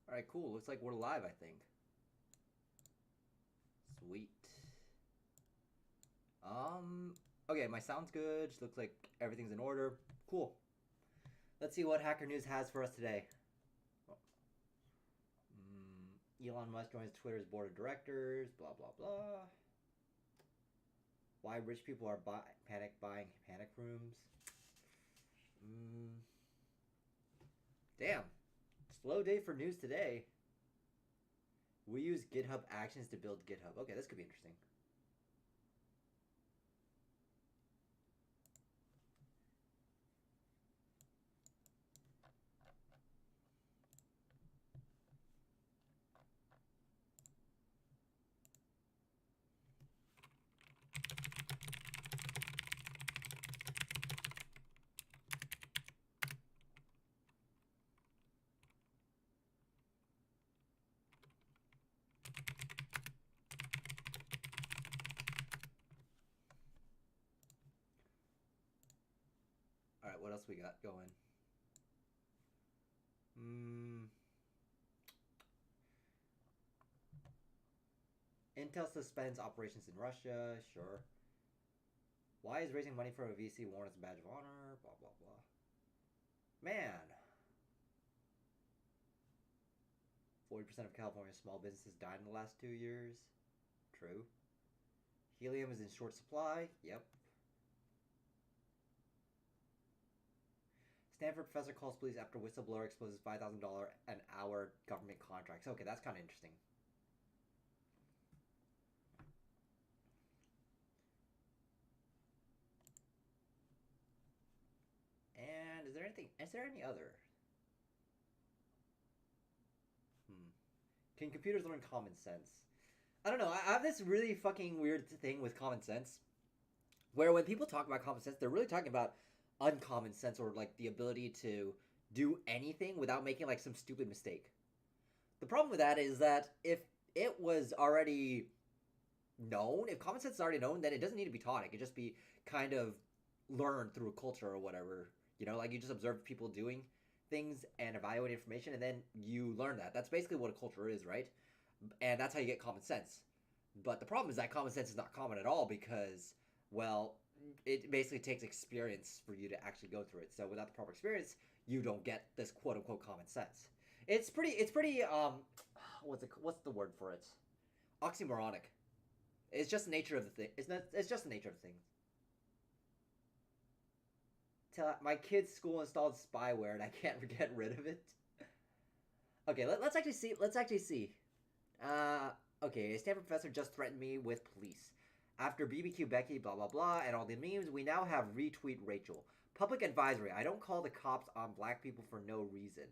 Alright, cool. Looks like we're live, I think. Sweet. Okay, my sound's good. Looks like everything's in order. Cool. Let's see what Hacker News has for us today. Elon Musk joins Twitter's board of directors. Blah, blah, blah. Why rich people are panic buying panic rooms. Damn. Slow day for news today. We use GitHub Actions to build GitHub. Okay, this could be interesting. All right, what else we got going? Intel suspends operations in Russia. Sure. Why is raising money for a VC worn as a badge of honor? Blah, blah, blah. Man. 40% of California's small businesses died in the last 2 years. True. Helium is in short supply. Yep. Stanford professor calls police after whistleblower exposes $5,000 an hour government contracts. Okay, that's kind of interesting. And is there any other? Can computers learn common sense? I don't know. I have this really fucking weird thing with common sense, where when people talk about common sense, they're really talking about uncommon sense or like the ability to do anything without making like some stupid mistake. The problem with that is that if it was already known, if common sense is already known, then it doesn't need to be taught. It could just be kind of learned through culture or whatever. You know, like you just observe people doing things and evaluate information, and then you learn that. That's basically what a culture is, right? And that's how you get common sense. But the problem is that common sense is not common at all because, well, it basically takes experience for you to actually go through it. So without the proper experience, you don't get this quote unquote common sense. It's pretty what's the word for it? Oxymoronic. It's just the nature of the thing. It's just the nature of the thing. My kid's school installed spyware and I can't get rid of it. Okay, let's actually see. Let's actually see. Okay, a Stanford professor just threatened me with police. After BBQ Becky, blah blah blah, and all the memes, we now have retweet Rachel. Public advisory: I don't call the cops on black people for no reason.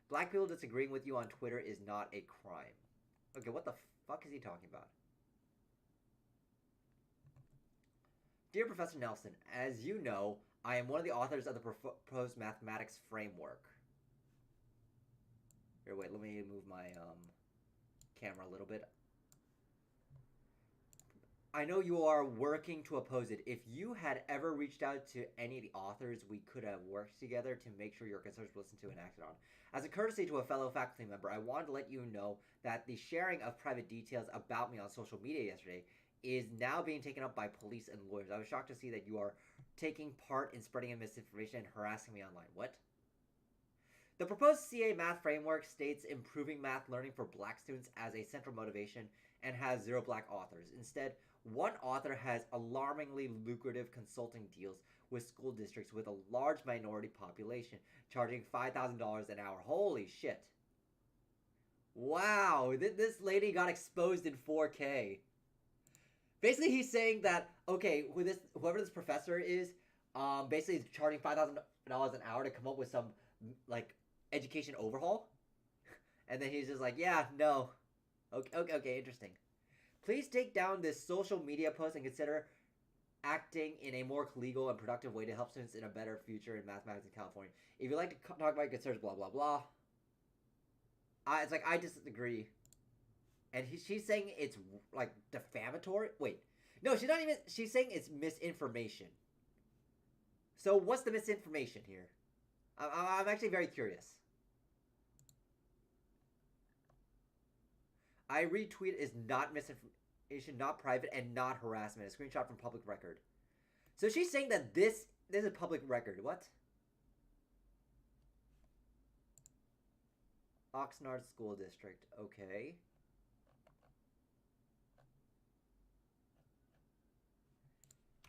Black people disagreeing with you on Twitter is not a crime. Okay, what the fuck is he talking about? Dear Professor Nelson, as you know, I am one of the authors of the proposed mathematics framework. Here, wait, let me move my camera a little bit. I know you are working to oppose it. If you had ever reached out to any of the authors, we could have worked together to make sure your concerns were listened to and acted on. As a courtesy to a fellow faculty member, I wanted to let you know that the sharing of private details about me on social media yesterday is now being taken up by police and lawyers. I was shocked to see that you are taking part in spreading misinformation and harassing me online. What? The proposed CA math framework states improving math learning for black students as a central motivation and has zero black authors. Instead, one author has alarmingly lucrative consulting deals with school districts with a large minority population, charging $5,000 an hour. Holy shit. Wow, this lady got exposed in 4K. Basically, he's saying that, okay, whoever this professor is, basically is charging $5,000 an hour to come up with some, like, education overhaul. And then he's just like, yeah, no. Okay, interesting. Please take down this social media post and consider acting in a more legal and productive way to help students in a better future in mathematics in California. If you'd like to talk about your concerns, blah, blah, blah. It's like, I disagree. And she's saying it's, like, defamatory. Wait. No, she's not even, she's saying it's misinformation. So what's the misinformation here? I'm actually very curious. I retweet is not misinformation, not private, and not harassment. A screenshot from public record. So she's saying that this is public record. What? Oxnard School District. Okay.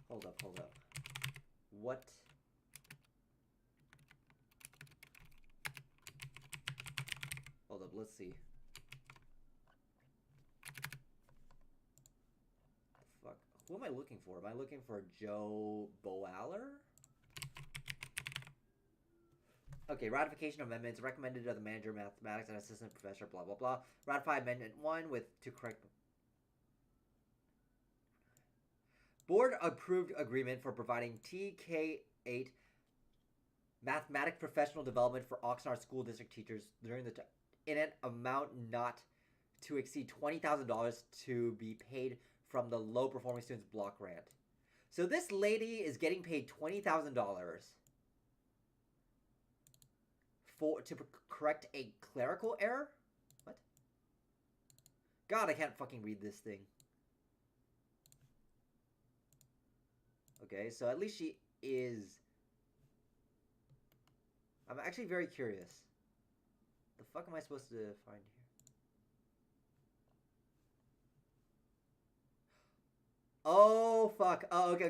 Hold up. What? Hold up, let's see. Fuck. Who am I looking for? Am I looking for Joe Boaller? Okay, ratification of amendments recommended to the manager, mathematics, and assistant professor, blah, blah, blah. Ratify amendment 1 with to correct... Board approved agreement for providing TK8 mathematics professional development for Oxnard School District teachers during the in an amount not to exceed $20,000 to be paid from the low performing students block grant. So this lady is getting paid $20,000 to correct a clerical error? What? God, I can't fucking read this thing. Okay, so at least she is... I'm actually very curious. The fuck am I supposed to find here? Oh, fuck. Oh, okay.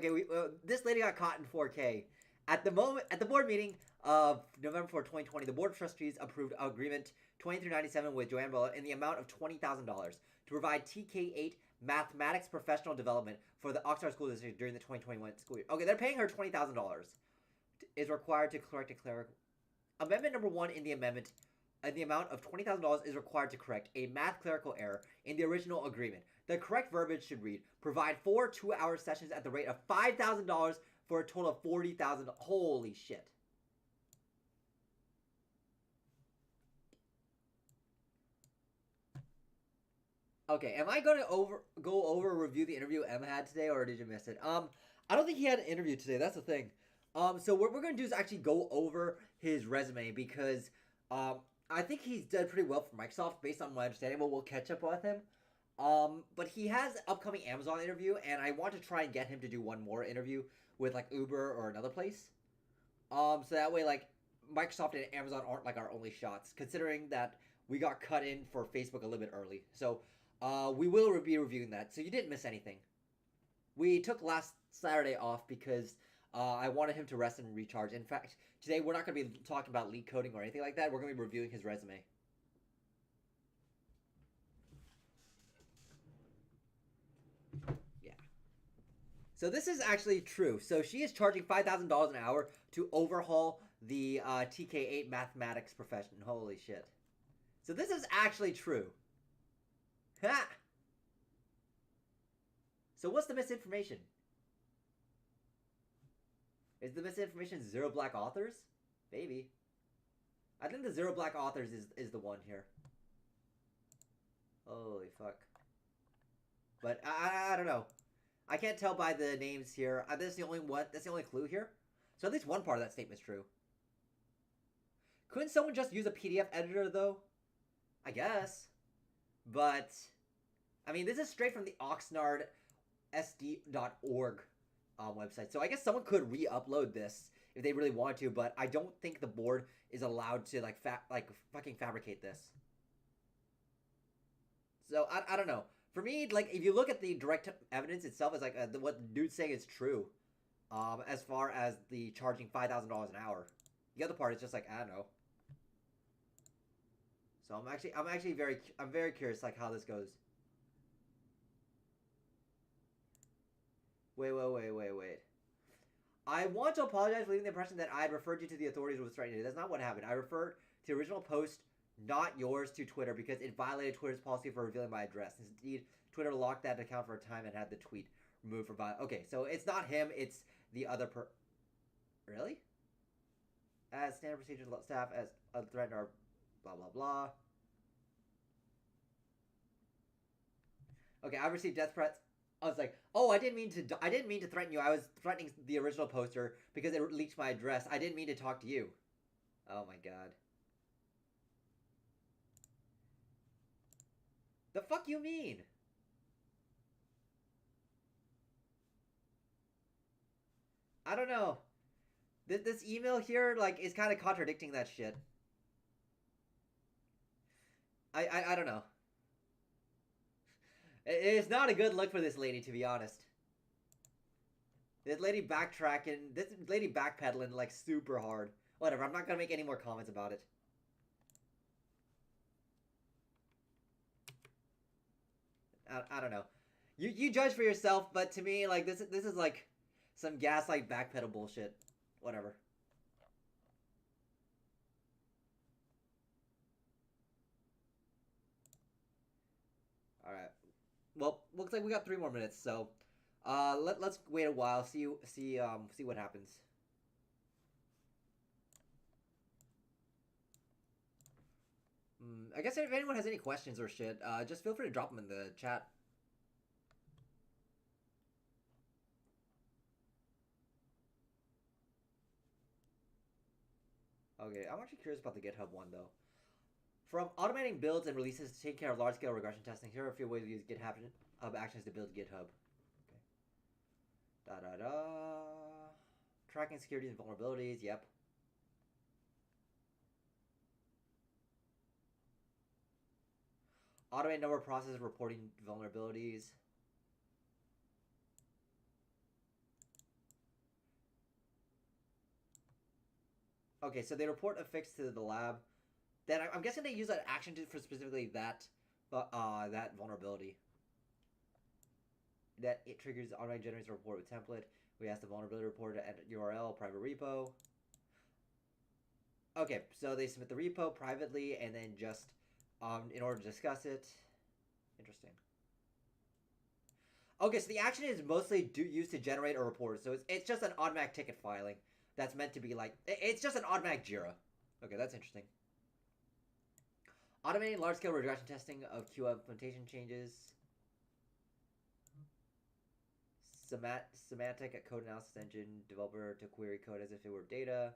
This lady got caught in 4K. At the board meeting of November 4, 2020, the Board of Trustees approved agreement 2397 with Joanne Bella in the amount of $20,000 to provide TK8 mathematics professional development for the Oxnard School District during the 2021 school year. Okay, they're paying her $20,000. Is required to correct a clerical... Amendment number 1 in the amendment, the amount of $20,000 is required to correct a math clerical error in the original agreement. The correct verbiage should read, provide 4 2-hour sessions at the rate of $5,000 for a total of $40,000. Holy shit. Okay, am I going to go over review the interview Em had today, or did you miss it? I don't think he had an interview today. That's the thing. So what we're going to do is actually go over his resume because I think he's done pretty well for Microsoft based on my understanding, but we'll catch up with him. But he has an upcoming Amazon interview, and I want to try and get him to do one more interview with like Uber or another place. So that way like Microsoft and Amazon aren't like our only shots, considering that we got cut in for Facebook a little bit early. So we will be reviewing that. So you didn't miss anything. We took last Saturday off because I wanted him to rest and recharge. In fact, today we're not going to be talking about leak coding or anything like that. We're going to be reviewing his resume. Yeah. So this is actually true. So she is charging $5,000 an hour to overhaul the TK8 mathematics profession. Holy shit. So this is actually true. Ha! So what's the misinformation? Is the misinformation 0 black authors? Maybe. I think the 0 black authors is the one here. Holy fuck. But I don't know. I can't tell by the names here. That's the only one. That's the only clue here. So at least one part of that statement's true. Couldn't someone just use a PDF editor though? I guess. But I mean, this is straight from the oxnardsd.org website. So I guess someone could re-upload this if they really want to, but I don't think the board is allowed to like fucking fabricate this. So I don't know. For me, like if you look at the direct evidence itself, it's like what the dude's saying is true. As far as the charging $5,000 an hour, the other part is just like I don't know. So I'm very curious like how this goes. Wait. I want to apologize for leaving the impression that I had referred you to the authorities with threatening. That's not what happened. I referred to the original post, not yours, to Twitter because it violated Twitter's policy for revealing my address. Indeed, Twitter locked that account for a time and had the tweet removed for Okay, so it's not him, it's the other Really? As standard procedure staff as a threat or blah blah blah. Okay, I've received death threats. I was like, oh, I didn't mean to threaten you. I was threatening the original poster because it leaked my address. I didn't mean to talk to you. Oh my god. The fuck you mean? I don't know. This email here, like, is kind of contradicting that shit. I don't know. It's not a good look for this lady, to be honest. This lady backtracking, this lady backpedaling, like, super hard. Whatever, I'm not gonna make any more comments about it. I don't know. You judge for yourself, but to me, like, this is like some gaslight backpedal bullshit. Whatever. All right. Well, looks like we got 3 more minutes, so let's wait a while, see what happens. I guess if anyone has any questions or shit, just feel free to drop them in the chat. Okay, I'm actually curious about the GitHub one though. From automating builds and releases to take care of large-scale regression testing, here are a few ways to use GitHub actions to build GitHub. Okay. Tracking securities and vulnerabilities. Yep. Automate number of processes reporting vulnerabilities. Okay, so they report a fix to the lab. Then I'm guessing they use that action for specifically that vulnerability. That it triggers automatically generates a report with template. We ask the vulnerability reporter to enter URL, private repo. Okay, so they submit the repo privately and then just in order to discuss it. Interesting. Okay, so the action is mostly used to generate a report. So it's just an automatic ticket filing that's meant to be like, it's just an automatic JIRA. Okay, that's interesting. Automating large-scale regression testing of QA implementation changes. Semantic code analysis engine developer to query code as if it were data.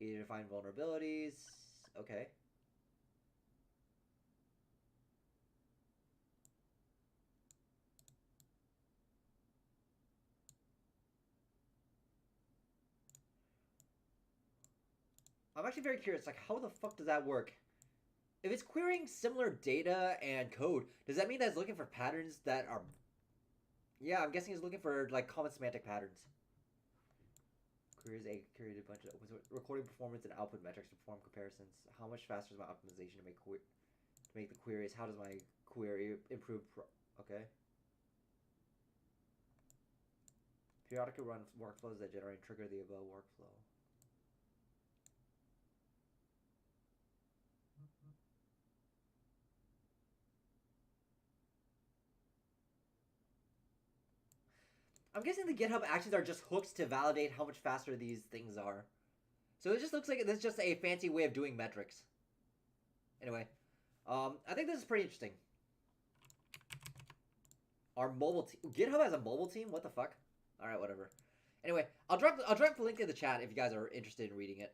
Easy to find vulnerabilities. Okay. I'm actually very curious, like, how the fuck does that work? If it's querying similar data and code, does that mean that it's looking for patterns that are... Yeah, I'm guessing it's looking for, like, common semantic patterns. Queries created a bunch of recording performance and output metrics to perform comparisons. How much faster is my optimization to make the queries? How does my query improve? Okay. Periodically run workflows that generate and trigger the above workflow. I'm guessing the GitHub actions are just hooks to validate how much faster these things are. So it just looks like it's just a fancy way of doing metrics. Anyway, I think this is pretty interesting. Our mobile team, GitHub has a mobile team. What the fuck? All right, whatever. Anyway, I'll drop the link in the chat if you guys are interested in reading it.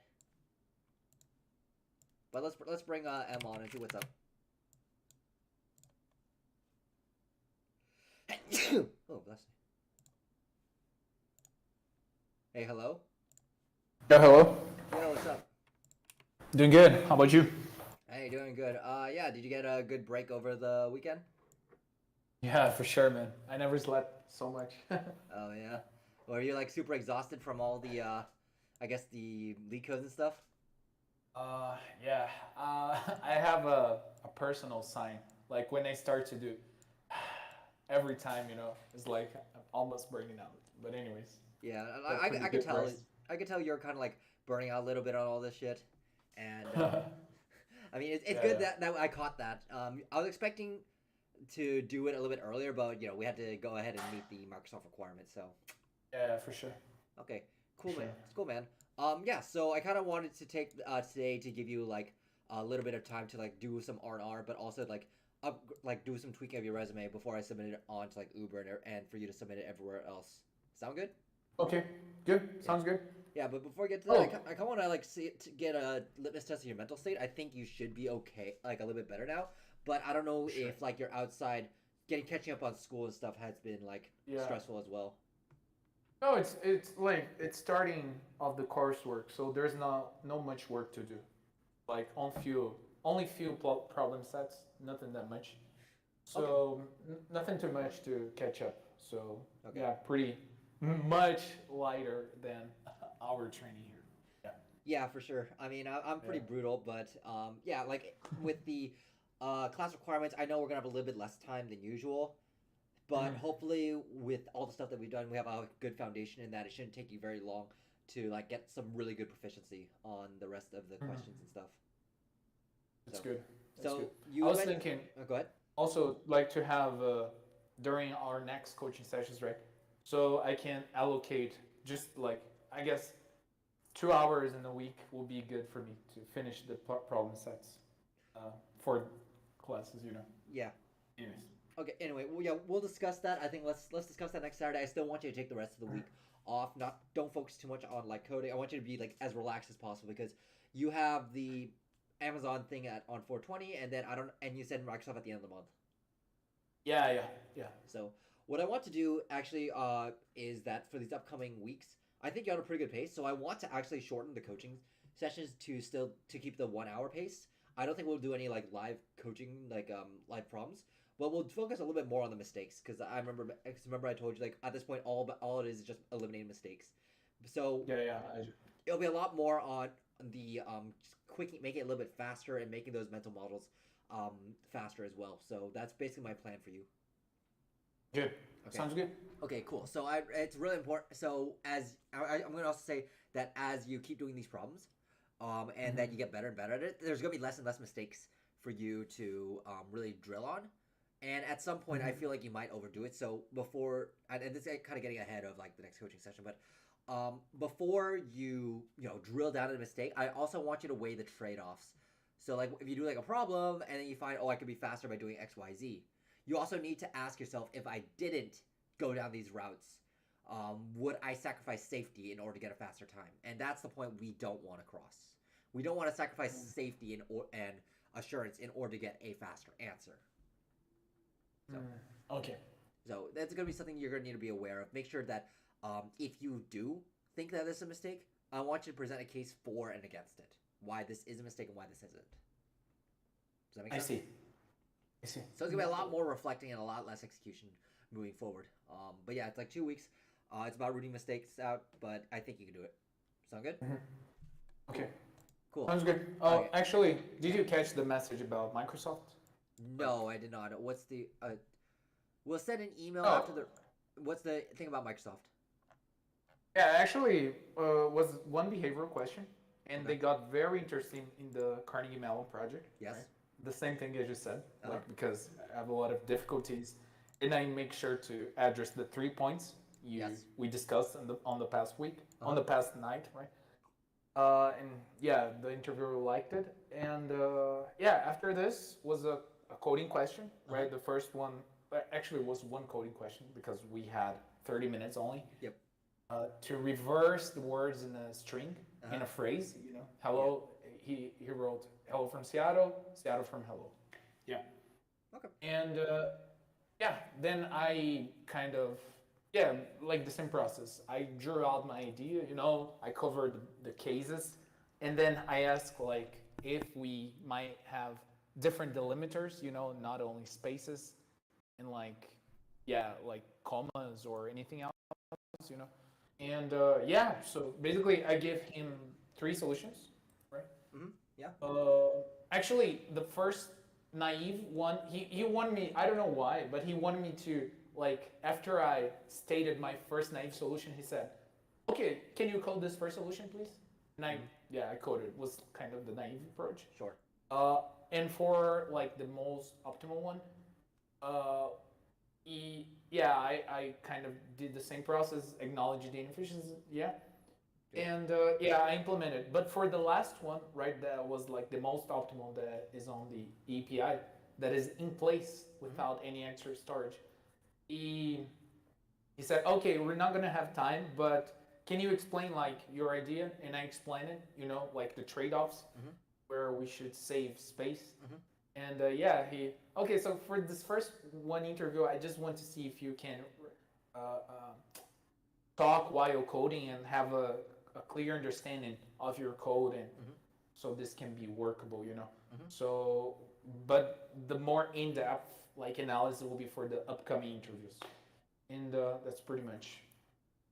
But let's bring M on and see what's up. Oh, bless me. Hey, hello. Yeah, hello. Yo, what's up? Doing good. How about you? Hey, doing good. Yeah, did you get a good break over the weekend? Yeah, for sure, man. I never slept so much. Oh yeah. Or are you like super exhausted from all the I guess the leak codes and stuff? Yeah. I have a personal sign. Like when I start to do every time, it's like I'm almost burning out. But anyways. Yeah, I could tell rest. I could tell you're kind of like burning out a little bit on all this shit. And I mean it's good that I caught that. I was expecting to do it a little bit earlier, but we had to go ahead and meet the Microsoft requirements, so Yeah, for sure. okay, cool, Sure. man. It's cool, man. Yeah, so I kind of wanted to take today to give you like a little bit of time to like do some R&R, but also like do some tweaking of your resume before I submit it on to like Uber and for you to submit it everywhere else. Sound good? Okay, good. Sounds good. Yeah, but before I get to that, I kind of want to like see to get a litmus test of your mental state. I think you should be okay, like a little bit better now. but I don't know Sure. if like your outside getting catching up on school and stuff has been like Yeah. stressful as well. No, it's like it's starting of the coursework, so there's no much work to do. Like only few problem sets, nothing that much. Okay. So nothing too much to catch up. So Okay. yeah, pretty much lighter than our training here. Yeah. Yeah, for sure. I mean, I'm Yeah. pretty brutal, but yeah, like with the class requirements, I know we're gonna have a little bit less time than usual, but Mhm. hopefully with all the stuff that we've done, we have a good foundation in that. It shouldn't take you very long to like get some really good proficiency on the rest of the Mhm. questions and stuff. That's So, good. That's good. so I you was went. thinking Go ahead. also like to have during our next coaching sessions, right? So I can allocate just like I guess 2 hours in a week will be good for me to finish the problem sets for classes. Yeah. Anyways. Okay. Anyway, well, yeah, we'll discuss that. I think let's discuss that next Saturday. I still want you to take the rest of the week off. Not don't focus too much on like coding. I want you to be like as relaxed as possible because you have the Amazon thing at on 420, and then I don't. And you said Microsoft at the end of the month. Yeah, yeah, yeah. So what I want to do actually is that for these upcoming weeks, I think you're on a pretty good pace. So I want to actually shorten the coaching sessions to still to keep the 1 hour pace. I don't think we'll do any like live coaching like live problems, but we'll focus a little bit more on the mistakes because I remember I told you like at this point all it is just eliminating mistakes. So Yeah, yeah. it'll be a lot more on the just quick making it a little bit faster and making those mental models faster as well. So that's basically my plan for you. Good. Okay. Sounds good. Okay, cool. So it's really important. So I'm going to also say that as you keep doing these problems, and that you get better and better at it, there's going to be less and less mistakes for you to really drill on. And at some point, I feel like you might overdo it. So and this is kind of getting ahead of like the next coaching session, but before you drill down at a mistake, I also want you to weigh the trade offs. So like if you do like a problem and then you find I could be faster by doing X Y Z, you also need to ask yourself if I didn't go down these routes, would I sacrifice safety in order to get a faster time? And that's the point we don't want to cross. We don't want to sacrifice safety and assurance in order to get a faster answer. So, Okay. so that's going to be something you're going to need to be aware of. Make sure that if you do think that this is a mistake, I want you to present a case for and against it. Why this is a mistake and why this isn't. Does that make I sense? see. I see. So it's gonna be a lot more reflecting and a lot less execution moving forward. But yeah, it's like 2 weeks. It's about rooting mistakes out, but I think you can do it. Sound good? Okay. Cool. Sounds good. Okay. Actually, did you catch the message about Microsoft? No, I did not. What's the? We'll send an email Oh. after the. What's the thing about Microsoft? Yeah, actually, was one behavioral question, and Okay. they got very interesting in the Carnegie Mellon project. Yes. Right? The same thing I just said, Uh-huh. like because I have a lot of difficulties, and I make sure to address the 3 points Yes. we discussed on the past week, Uh-huh. on the past night, right? And yeah, the interviewer liked it, and yeah, after this was a coding question, right? The first one actually was one coding question because we had 30 minutes only. Yep. To reverse the words in a string, in a phrase, hello. He wrote hello from Seattle, Seattle from hello. Yeah. Okay. And yeah, then I kind of like the same process. I drew out my idea, I covered the cases, and then I asked like if we might have different delimiters, not only spaces and like commas or anything else, And yeah, so basically I gave him 3 solutions, right? Yeah. Actually, the first naive one, he wanted me, I don't know why, but he wanted me to, like, after I stated my first naive solution, he said, okay, can you code this first solution, please? And I coded. It was kind of the naive approach. Sure. And for, like, the most optimal one, I kind of did the same process, acknowledged the inefficiency, and I implemented. But for the last one, right, that was like the most optimal that is on the API, that is in place without any extra storage. He said, okay, we're not gonna have time, but can you explain like your idea? And I explained it, like the trade-offs, where we should save space. And yeah, he okay. So for this first one interview, I just want to see if you can uh, talk while coding and have a clear understanding of your code, and Hmm. so this can be workable, you know. Hmm. So, but the more in-depth like analysis will be for the upcoming interviews, and that's pretty much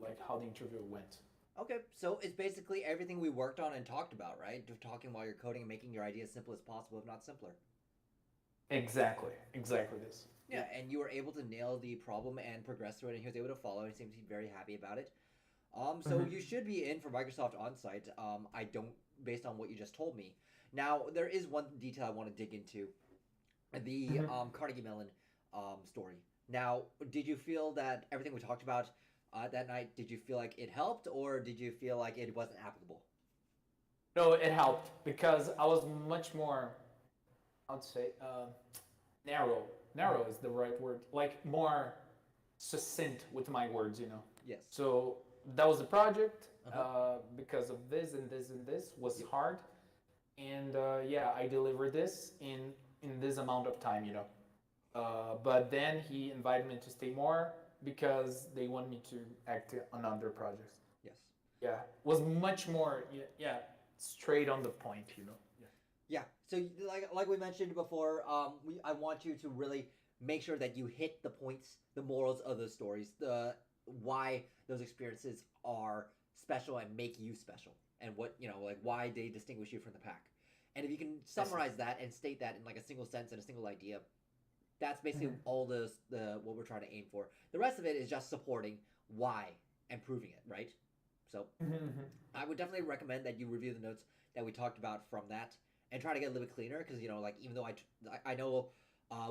like how the interview went. Okay, so it's basically everything we worked on and talked about, right? Just talking while you're coding and making your idea as simple as possible, if not simpler. Exactly, exactly this. Yeah, and you were able to nail the problem and progress through it, and he was able to follow, and he seems to be very happy about it. So Mm-hmm. you should be in for Microsoft Onsite. I don't, based on what you just told me. Now, there is one detail I want to dig into, the Mm-hmm. Carnegie Mellon story. Now, did you feel that everything we talked about that night, did you feel like it helped, or did you feel like it wasn't applicable? No, it helped because I was much more, I'd say, narrow. Narrow is the right word. Like more succinct with my words, you know. Yes. So that was the project. Uh-huh. Because of this and this and this was Yep. hard, and yeah, I delivered this in this amount of time, you know. But then he invited me to stay more because they want me to act on other projects. Yes. Yeah, was much more yeah straight on the point, you know. Yeah. Yeah. So like we mentioned before, I want you to really make sure that you hit the points, the morals of those stories, the why those experiences are special and make you special, and what like why they distinguish you from the pack. And if you can I see. summarize that and state that in like a single sentence and a single idea, that's basically Mm-hmm. all the what we're trying to aim for. The rest of it is just supporting why and proving it, right? So Mm-hmm. I would definitely recommend that you review the notes that we talked about from that and try to get a little bit cleaner because like even though I know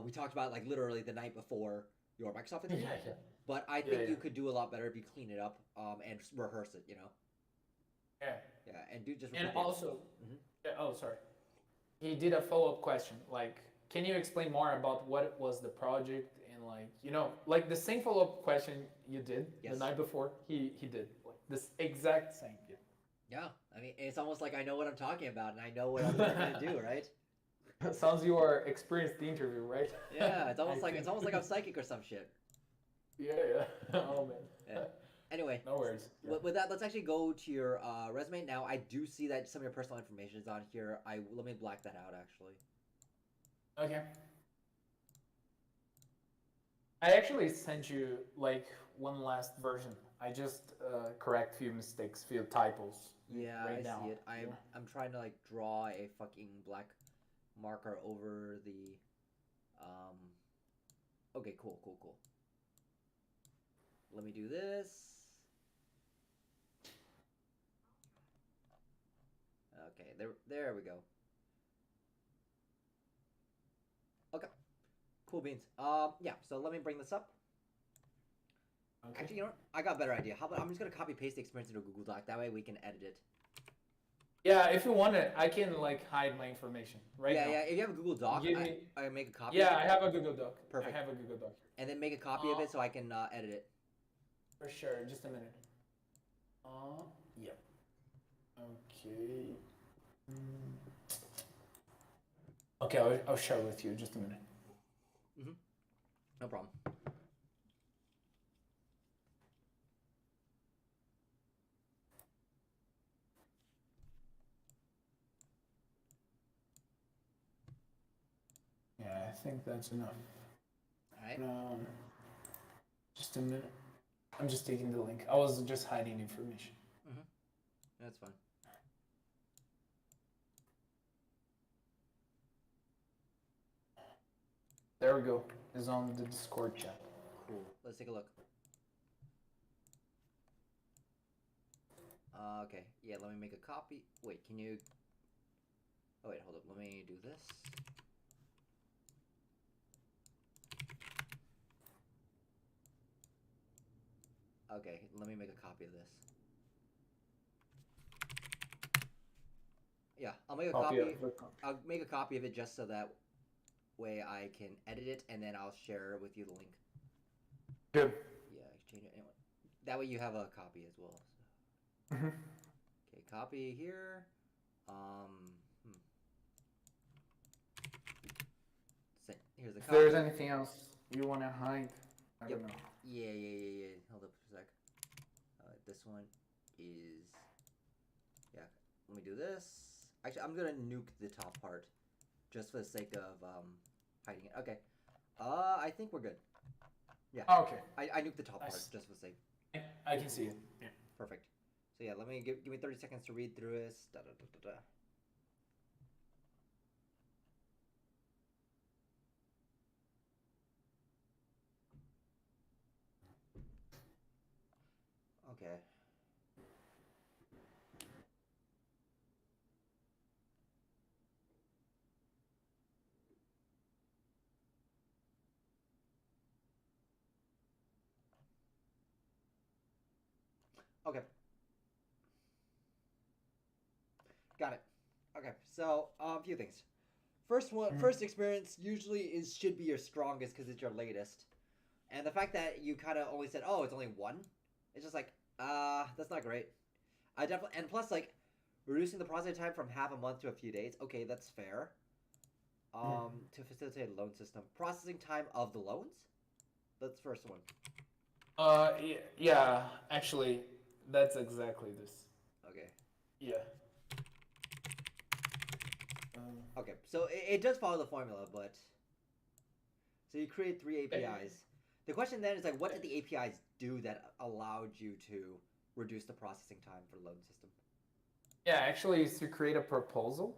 we talked about like literally the night before your Microsoft Yeah, interview, yeah, but I yeah, think yeah, you could do a lot better if you clean it up and rehearse it. yeah. Yeah, and do just And repeat it. also, Hmm. yeah, oh, sorry. He did a follow-up question like, can you explain more about what was the project, and like, you know, like the same follow-up question you did the Yes. night before, he did like this exact same. Yeah. I mean, it's almost like I know what I'm talking about and I know what other people are gonna do, right? Sounds you are experienced the interview, right? Yeah, I it's think. almost like I'm psychic or some shit. Yeah, yeah. Oh Yeah. man. Anyway, No worries. Yeah. with that, let's actually go to your resume now. I do see that some of your personal information is on here. I let me black that out actually. Okay. I actually sent you like one last version. I just correct few mistakes, few typos Yeah, I right see now. it. Yeah. I'm trying to like draw a fucking black marker over the um. Okay, cool, cool, cool. Let me do this. Okay, there we go. Okay, cool beans. Yeah. So let me bring this up. Okay. Actually, you know what? I got a better idea. How about I'm just gonna copy paste the experience into a Google Doc. That way we can edit it. Yeah, if you want it, I can like hide my information right Yeah, now. yeah. If you have a Google Doc, Give me. I make a copy of Yeah, it. I have a Google Doc. I Perfect. have a Google Doc. And then make a copy of Uh, it so I can edit it. for sure. Just a minute. Yeah. Okay. Mm. Okay, I'll share with you. Just a minute. Hmm. No problem. Yeah, I think that's enough. All right. Um, just a minute. I'm just taking the link. I was just hiding information. Mm-hmm. That's fine. There we go. It's on the Discord chat. Cool. Let's take a look. Okay. Yeah. Let me make a copy. Wait. Can you? Oh wait. Hold up. Let me do this. Okay. Let me make a copy of this. Yeah. Copy of the I'll make a copy of it just so that way I can edit it and then I'll share with you the link. Good. Yeah. Exchange it. Anyway. That way you have a copy as well. So. Mm-hmm. Okay. Copy here. Hmm. Here's a If there's copy. anything else you want to hide, I Yep. don't know. Yeah. Hold up for a sec. This one is yeah. Let me do this. Actually, I'm gonna nuke the top part just for the sake of hiding it. Okay. I think we're good. Yeah. Oh, okay. I nuked the top part Nice. just for the sake. I can see it. Yeah. Perfect. So yeah, let me give me 30 seconds to read through this. Da, da, da, da, da. Okay. Okay. Got it. Okay. So a few things. First experience usually should be your strongest because it's your latest, and the fact that you kind of only said, "Oh, it's only one," it's just like, that's not great. I definitely and plus like reducing the processing time from half a month to a few days. Okay, that's fair. To facilitate a loan system, processing time of the loans. That's the first one. Yeah, actually, that's exactly this. Okay. Yeah. Okay. So it does follow the formula, but so you create three APIs. The question then is like, what did the APIs do that allowed you to reduce the processing time for the loan system? Yeah, actually, it's to create a proposal.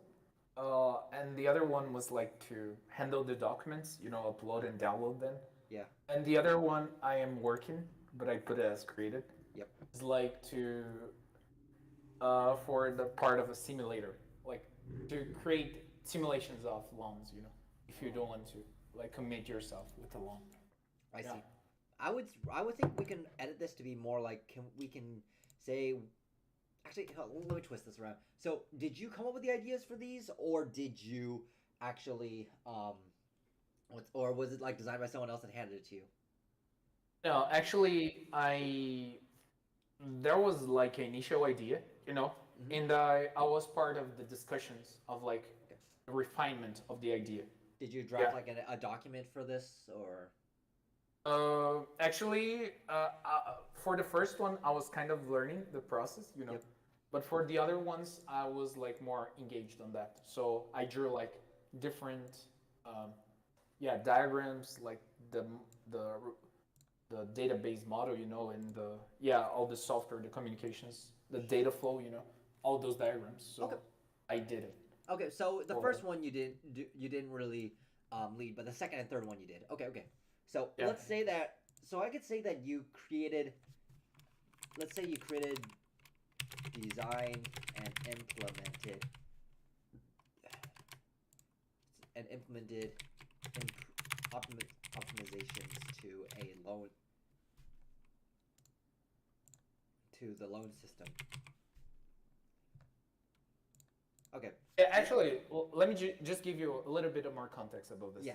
And the other one was like to handle the documents, upload and download them. Yeah. And the other one I am working, but I put it as created. Yep. It's like to for the part of a simulator, like to create simulations of loans. If you don't want to like commit yourself with a loan. I Yeah. see. I would think we can edit this to be more like we can say actually let me twist this around. So did you come up with the ideas for these or did you actually or was it like designed by someone else and handed it to you? No, actually, there was like an initial idea, Mm-hmm. and I was part of the discussions of like Okay. the refinement of the idea. Did you Yeah. draft like a document for this or Actually, for the first one, I was kind of learning the process. Yep. But for the other ones, I was like more engaged on that. So I drew like different, um, yeah, diagrams, like the the database model, and all the software, the communications, the data flow, all those diagrams. So Okay. I did it. Okay, so the Or, first one you didn't really lead, but the second and third one you did. Okay. So yeah. let's say that. So I could say that you created. Let's say you created, designed, and implemented optimizations to a loan to the loan system. Okay. Actually, let me just give you a little bit of more context about this. Yeah.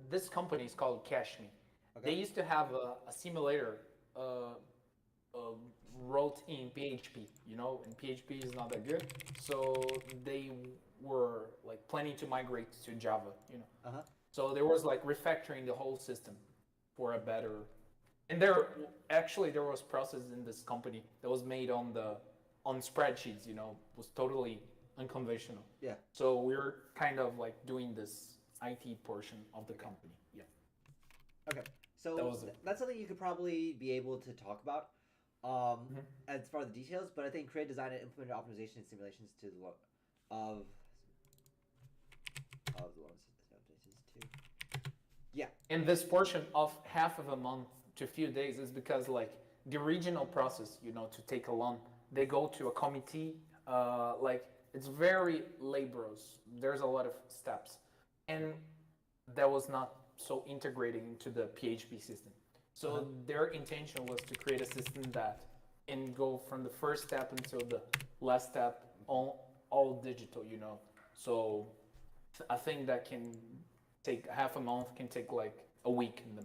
This company is called CashMe. Okay. They used to have a simulator uh, wrote in PHP, and PHP is not that good. So they were like planning to migrate to Java. Uh huh. So there was like refactoring the whole system for a better. And there was process in this company that was made on spreadsheets. Was totally unconventional. Yeah. So we're kind of like doing this IT portion of the company. Yeah. Okay. So That was it. that's something you could probably be able to talk about as far as the details, but I think create, design, and implement optimization and simulations to the of the loan system too. Yeah. And this portion of half of a month to a few days is because like the original process, to take a loan, they go to a committee. Like it's very laborious. There's a lot of steps, and that was not so integrated into the PHP system. So their intention was to create a system that and go from the first step until the last step all digital. So I think that can take half a month, can take like a week in the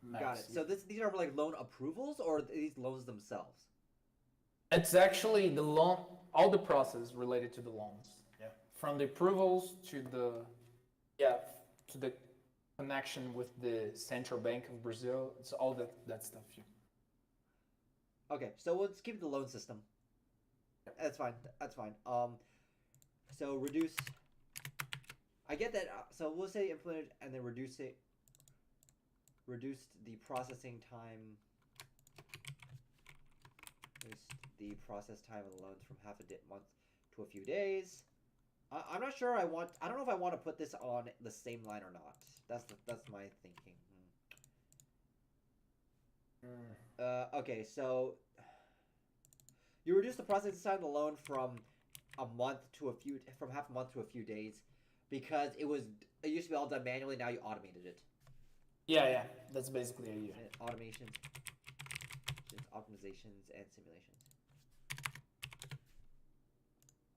max. Got it. So these are like loan approvals or these loans themselves? It's actually the loan, all the process related to the loans. Yeah. From the approvals to the, yeah, to the connection with the central bank of Brazil. It's all that stuff. Yeah. Okay, so let's keep the loan system. That's fine. That's fine. So reduce. I get that. So we'll say implemented and then reduced the processing time. Reduced the process time of the loans from half a month to a few days. I'm not sure. I don't know if I want to put this on the same line or not. That's my thinking. Okay, so you reduce the processing time of the loan from half a month to a few days, because it used to be all done manually. Now you automated it. Yeah, that's basically it. Yeah. Automations, optimizations, and simulations.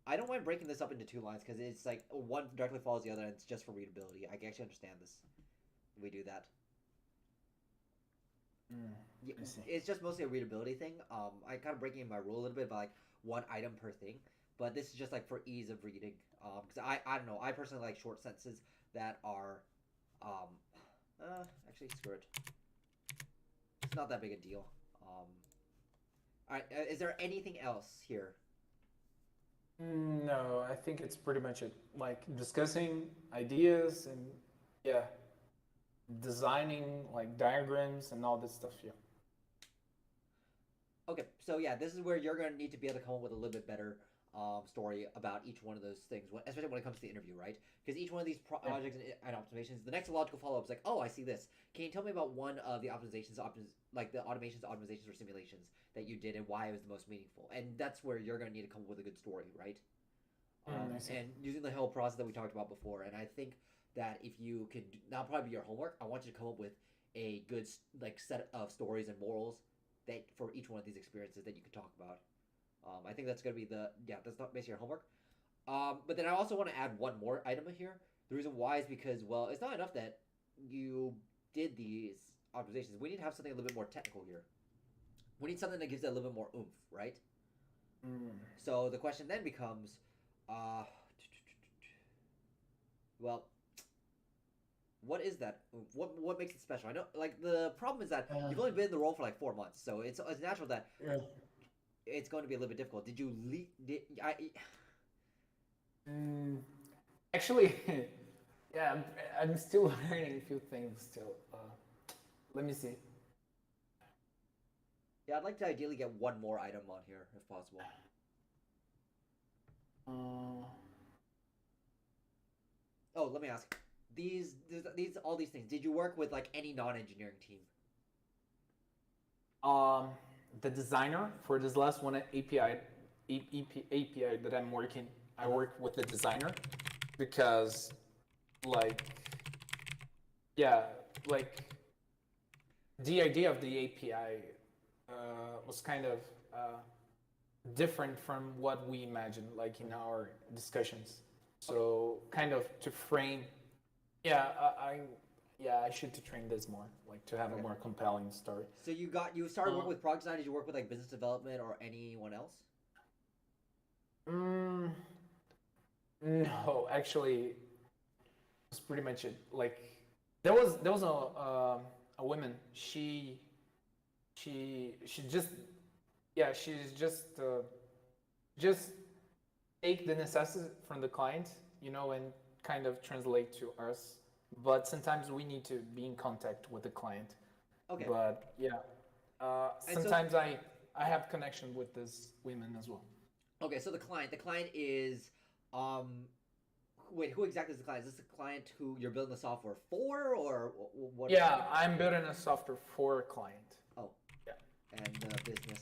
I don't mind breaking this up into two lines because it's like one directly follows the other, and it's just for readability. I can actually understand this. We do that. It's just mostly a readability thing. I kind of breaking my rule a little bit by like one item per thing, but this is just like for ease of reading. Because I don't know. I personally like short sentences that are, actually screw it. It's not that big a deal. All right. Is there anything else here? No, I think it's pretty much it. Like discussing ideas and yeah, designing like diagrams and all this stuff. Yeah. Okay, so yeah, this is where you're going to need to be able to come up with a little bit better story about each one of those things, especially when it comes to the interview, right? Because each one of these projects and optimizations, the next logical follow-up is like, oh, I see this. Can you tell me about one of the optimizations, like the automations, optimizations, or simulations that you did and why it was the most meaningful? And that's where you're going to need to come up with a good story, right? And using the whole process that we talked about before. And I think that if you could, that'll probably be your homework. I want you to come up with a good like set of stories and morals that for each one of these experiences that you can talk about. I think that's going to be that's not basically your homework. But then I also want to add one more item here. The reason why is because, well, it's not enough that you did these optimizations. We need to have something a little bit more technical here. We need something that gives it a little bit more oomph, right? So the question then becomes, well, what is that? What makes it special? I know, like, the problem is that you've only been in the role for like 4 months, so it's natural that it's going to be a little bit difficult. Did you Actually, yeah, I'm still learning a few things still. Let me see. Yeah, I'd like to ideally get one more item on here if possible. Oh, let me ask. All these things. Did you work with like any non-engineering team? The designer for this last one API that I'm working, I work with the designer because, like, yeah, like the idea of the API was kind of different from what we imagined, like in our discussions. So kind of to frame, I should to train this more, like to have a more compelling story. So you started working with product design. Did you work with like business development or anyone else? No, actually, it's pretty much it. Like there was a woman. She just she's just take the necessity from the client, and kind of translate to us. But sometimes we need to be in contact with the client. Okay. But yeah, sometimes I have connection with this women as well. Okay, so the client is wait, who exactly is the client? Is this the client who you're building the software for, or what? Yeah, I'm building a software for a client. Oh, yeah. And the business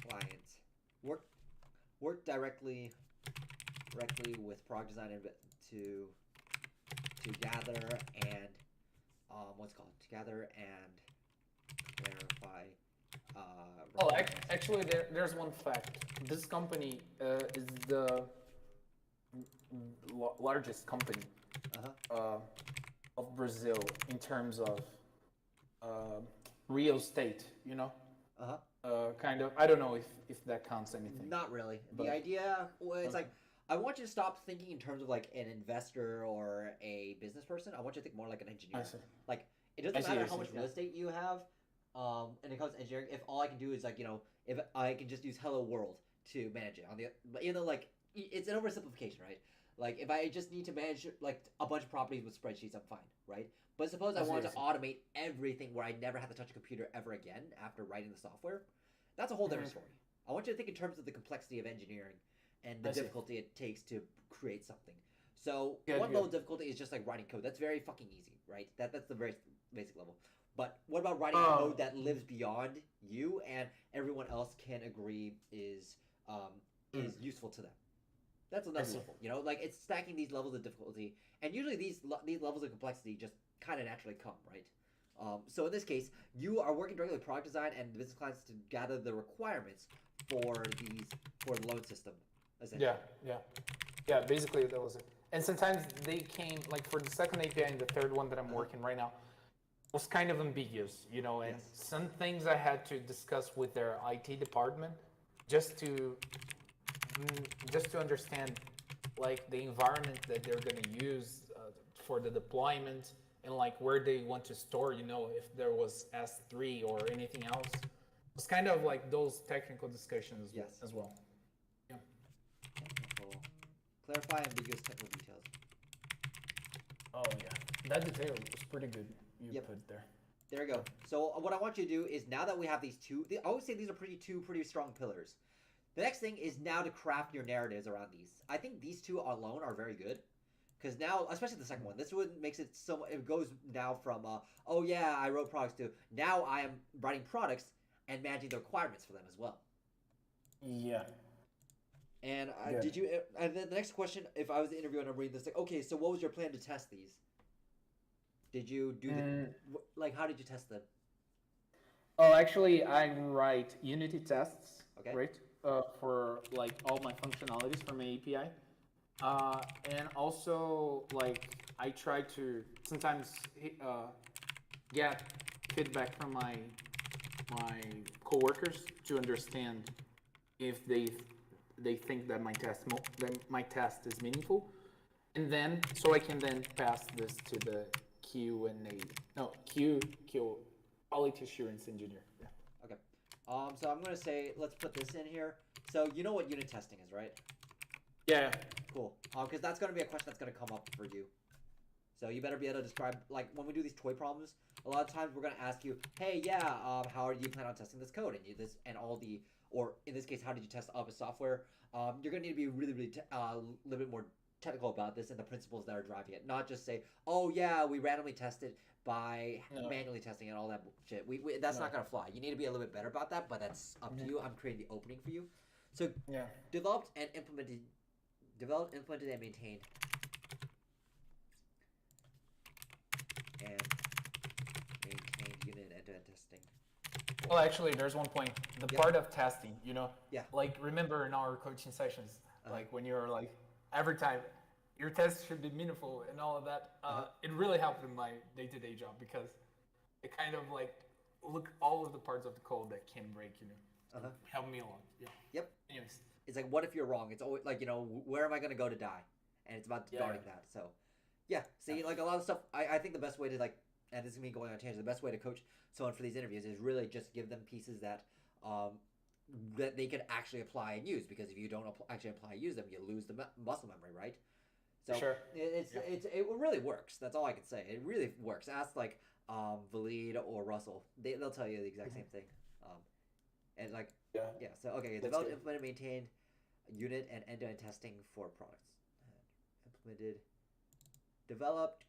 clients work directly with product design to gather and to gather and clarify. Actually, there's one fact. This company is the largest company of Brazil in terms of real estate. Kind of. I don't know if that counts anything. Not really. The idea, well, it's like I want you to stop thinking in terms of like an investor or a business person. I want you to think more like an I engineer. see. Like it I doesn't see. matter I how see. much Yeah. real estate you have, and it comes to engineering. If all I can do is like if I can just use Hello World to manage it on the, but like it's an oversimplification, right? Like if I just need to manage like a bunch of properties with spreadsheets, I'm fine, right? But suppose I I see. want I to see. automate everything where I never have to touch a computer ever again after writing the software. That's a whole different Mhm. story. I want you to think in terms of the complexity of engineering and the I see. difficulty it takes to create something. So Good. one level Good. of difficulty is just like writing code. That's very fucking easy, right? That's the very basic level. But what about writing code that lives beyond you and everyone else can agree um, Mm, is useful to them? That's I another see. level. Like it's stacking these levels of difficulty, and usually these levels of complexity just kind of naturally come, right? So in this case, you are working directly with product design and business clients to gather the requirements for for the load system, Yeah. essentially. Yeah. Yeah. Basically, that was it. And sometimes they came like for the second API and the third one that I'm Uh-huh. working right now was kind of ambiguous, and Yes. some things I had to discuss with their IT department just to just to understand like the environment that they're going to use for the deployment and like where they want to store, if there was S3 or anything else. It's kind of like those technical discussions Yes. as well. Yeah. Technical. Clarify ambiguous technical details. Oh yeah, that detail was pretty good. You Yep. put there. There we go. So what I want you to do is now that we have these two, I always say these are pretty strong pillars. The next thing is now to craft your narratives around these. I think these two alone are very good. Because now, especially the second one, this one makes it so. It goes now from, oh yeah, I wrote products to now I am writing products and managing the requirements for them as well. Yeah. And Good. did you? And then the next question, if I was the interviewer and I'm reading this, like, okay, so what was your plan to test these? Did you do the Mm, like? How did you test them? Oh, actually, I write Unity tests, Okay. right, for like all my functionalities from my API, and also like I try to sometimes get feedback from my coworkers to understand if they think that my test is meaningful, and then so I can then pass this to the Q and A no Q quality assurance engineer. Yeah. Okay. So I'm gonna say let's put this in here. So you know what unit testing is, right? Yeah. Cool. Because that's gonna be a question that's gonna come up for you. So you better be able to describe, like when we do these toy problems, a lot of times we're gonna ask you, hey, yeah, how do you plan on testing this code and all the, or in this case, how did you test up a software? You're gonna need to be really a little bit more technical about this and the principles that are driving it, not just say, oh yeah, we randomly tested by No. manually testing and all that shit. That's No. not gonna fly. You need to be a little bit better about that, but that's up to Mhm. you. I'm creating the opening for you. So Yeah. developed and implemented, implemented, and maintained and maintained unit end-to-end testing. Well, actually, there's one point. The Yep. part of testing, Yeah. like remember in our coaching sessions, Uh-huh. like when you're like every time your test should be meaningful and all of that. Uh-huh. It really helped in my day-to-day job because it kind of like look all of the parts of the code that can break, Uh-huh. help me a lot. Yeah. Yep. Anyways. It's like, what if you're wrong? It's always like, where am I going to go to die? And it's about Yeah. guarding that. So, yeah. See, like a lot of stuff, I think the best way to, like, and this is me going on a tangent, the best way to coach someone for these interviews is really just give them pieces um, that they can actually apply and use. Because if you don't actually apply and use them, you lose the muscle memory, right? So Sure. it really works. That's all I can say. It really works. Ask like Valid or Russell. They'll tell you the exact same thing. Um, and like Yeah. So okay, That's developed, good. implemented, maintained unit and end-to-end testing for products. Implemented, developed,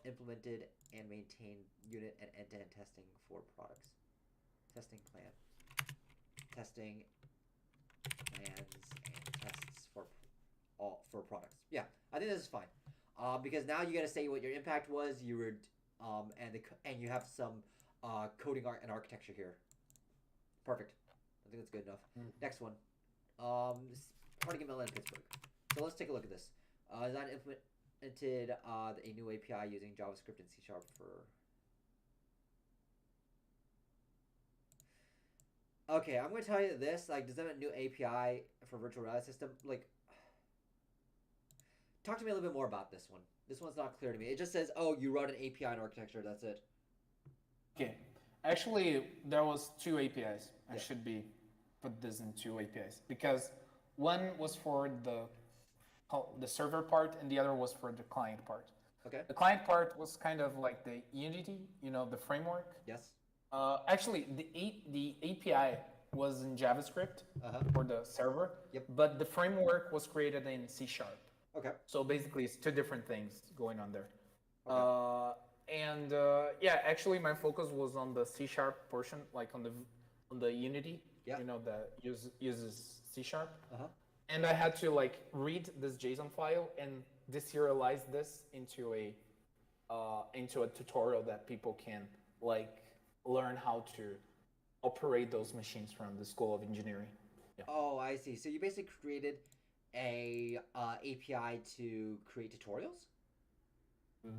implemented, and maintained unit and end-to-end testing for products. Testing plan, testing plans and tests for products. Yeah, I think this is fine. Because now you got to say what your impact was. You were, and you have some coding art and architecture here. Perfect. I think that's good enough. Next one. Carnegie Mellon in Pittsburgh. So let's take a look at this. Design implemented a new API using JavaScript and C# for. Okay, I'm going to tell you this. Like, design a new API for virtual reality system. Like, Talk to me a little bit more about this one. This one's not clear to me. It just says, "Oh, you wrote an API in architecture." That's it. Okay. Actually, there was two APIs. I Yeah. should be put this in two APIs because one was for the server part and the other was for the client part. Okay. The client part was kind of like the Unity, the framework. Yes. Actually, the API was in JavaScript for the server, Yep. but the framework was created in C Sharp. Okay. So basically, it's two different things going on there. Okay. Yeah, actually, my focus was on the C Sharp portion, like on the Unity, Yeah. that uses C Sharp. Uh-huh. And I had to like read this JSON file and deserialize this into a tutorial that people can like learn how to operate those machines from the School of Engineering. Yeah. Oh, I see. So you basically created a API to create tutorials?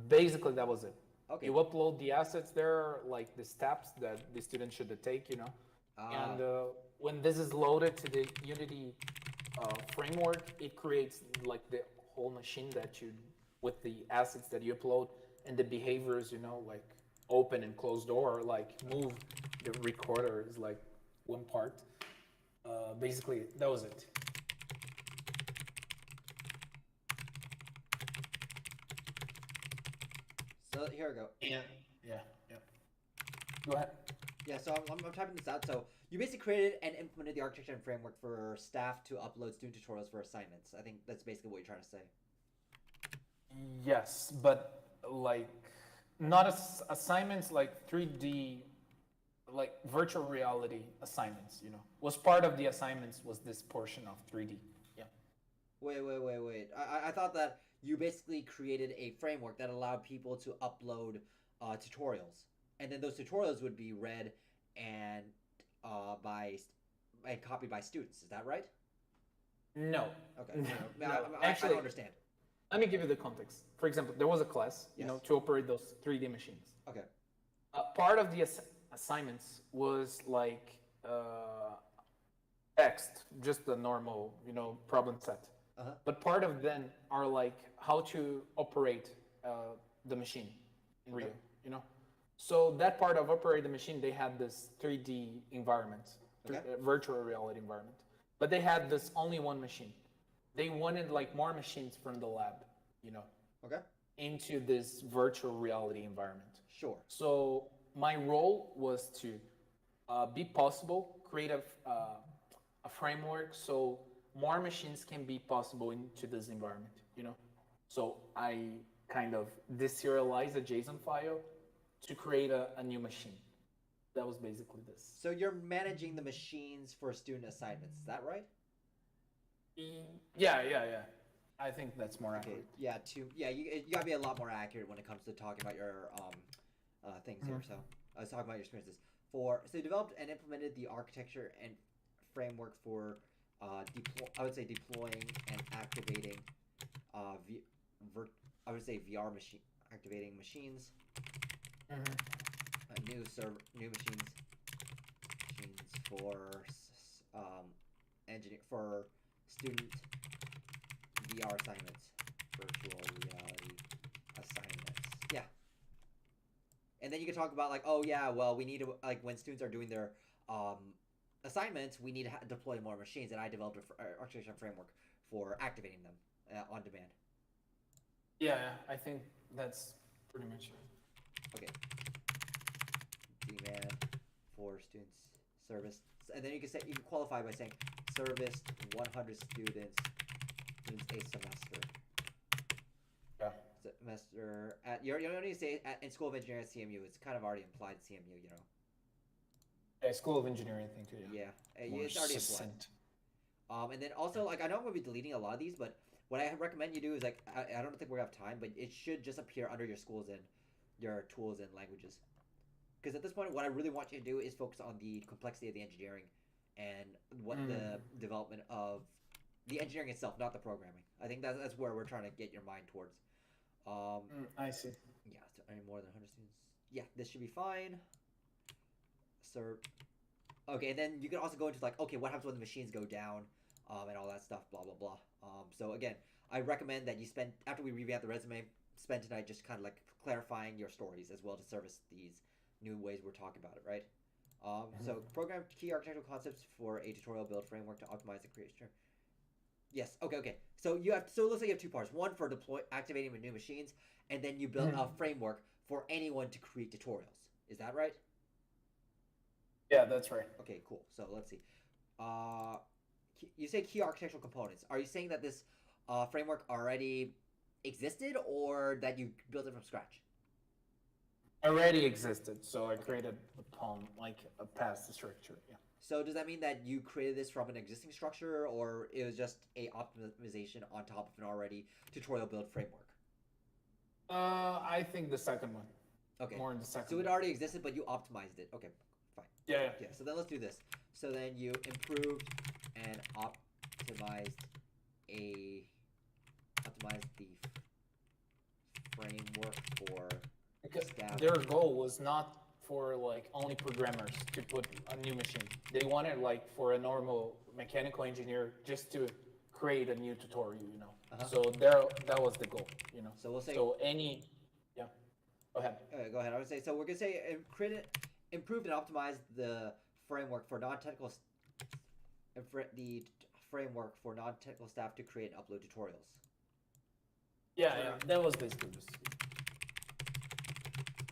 Basically, that was it. Okay. You upload the assets there, like the steps that the student should take, and when this is loaded to the Unity framework, it creates like the whole machine with the assets that you upload and the behaviors, like open and close door, like move the recorder is like one part. Basically, that was it. So here we go. Yeah. Go ahead. Yeah, so I'm typing this out. So you basically created and implemented the architecture and framework for staff to upload student tutorials for assignments. I think that's basically what you're trying to say. Yes, but like not assignments like 3D, like virtual reality assignments. Was part of the assignments was this portion of 3D. Yeah. Wait. I thought that you basically created a framework that allowed people to upload tutorials, and then those tutorials would be read and copied by students. Is that right? No. Okay. No, Actually, I don't understand. Let me give you the context. For example, there was a class, Yes. to operate those 3D machines. Okay. Part of the assignments was like text, just the normal, problem set. Uh-huh. But part of them are like how to operate the machine in real, So that part of operate the machine, they had this 3D environment, Okay. Virtual reality environment. But they had this only one machine. They wanted like more machines from the lab, Okay. into this virtual reality environment. Sure. So my role was to be possible, create a framework so more machines can be possible into this environment, So I kind of deserialize a JSON file to create a new machine. That was basically this. So you're managing the machines for student assignments. Is that right? Yeah. I think that's more accurate. Yeah. You gotta be a lot more accurate when it comes to talking about your things here. So I was talking about your experiences. So you developed and implemented the architecture and framework for deploying and activating VR machine activating machines. New machines for for student VR assignments, virtual reality assignments. Yeah. And then you can talk about like, oh yeah, well we need to like when students are doing their assignments, we need to deploy more machines, and I developed an architecture framework for activating them on demand. Yeah, I think that's pretty much it. Okay. Demand for students service, and then you can qualify by saying serviced 100 students a semester. Yeah. Semester at you don't need to say in School of Engineering at CMU. It's kind of already implied CMU, Yeah, School of Engineering, I think too. Yeah, it's already implied. And then also like I know I'm gonna be deleting a lot of these, but what I recommend you do is like I don't think we have time, but it should just appear under your schools and your tools and languages. Because at this point, what I really want you to do is focus on the complexity of the engineering and what the development of the engineering itself, not the programming. I think that's where we're trying to get your mind towards. I see. Yeah, any more than 100 students. Yeah, this should be fine. Okay, and then you can also go into like, okay, what happens when the machines go down, and all that stuff, blah blah blah. So again, I recommend that you spend after we revamp the resume, spend tonight just kind of like clarifying your stories as well to service these new ways we're talking about it, right? So program key architectural concepts for a tutorial build framework to optimize the creation. Yes. Okay. Okay. So you have. So it looks like you have two parts. One for activating with new machines, and then you build a framework for anyone to create tutorials. Is that right? Yeah, that's right. Okay. Cool. So let's see. Uh, you say key architectural components. Are you saying that this framework already existed, or that you built it from scratch? Already existed, so I created upon like a past structure. Yeah. So does that mean that you created this from an existing structure, or it was just a optimization on top of an already tutorial build framework? I think the second one. Okay. More in the second. So it already existed, but you optimized it. Okay, fine. Yeah. Yeah. So then let's do this. So then you improved and optimized the framework for Because staff. their goal was not for like only programmers to put a new machine. They wanted like for a normal mechanical engineer just to create a new tutorial, you know. So that was the goal, you know. So we'll say. Yeah. Go ahead. Go ahead. I would say so. We're gonna say improved and optimized the framework for non-technical framework for non-technical staff to create and upload tutorials. Yeah. That was basically this.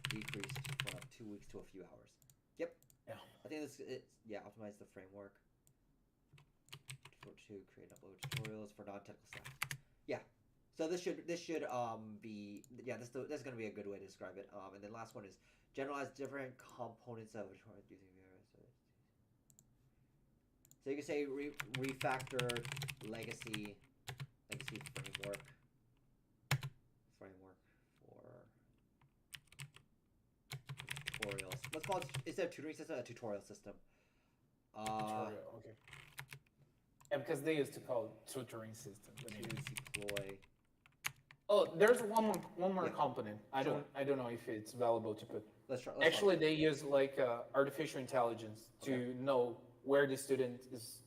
Decreased from 2 weeks to a few hours. Yep. Yeah. I think optimize the framework to create and upload tutorials for non-technical staff. Yeah. So this should be that's gonna be a good way to describe it. And then last one is generalize different components of using various. So you can say refactor legacy framework for tutorials. Let's call it, instead of tutoring system, a tutorial system. Tutorial, okay. Yeah, because they used to call it tutoring system. To deploy. Oh, there's one more component. I don't know if it's valuable to put. Let's Actually, they use like artificial intelligence to know where the student is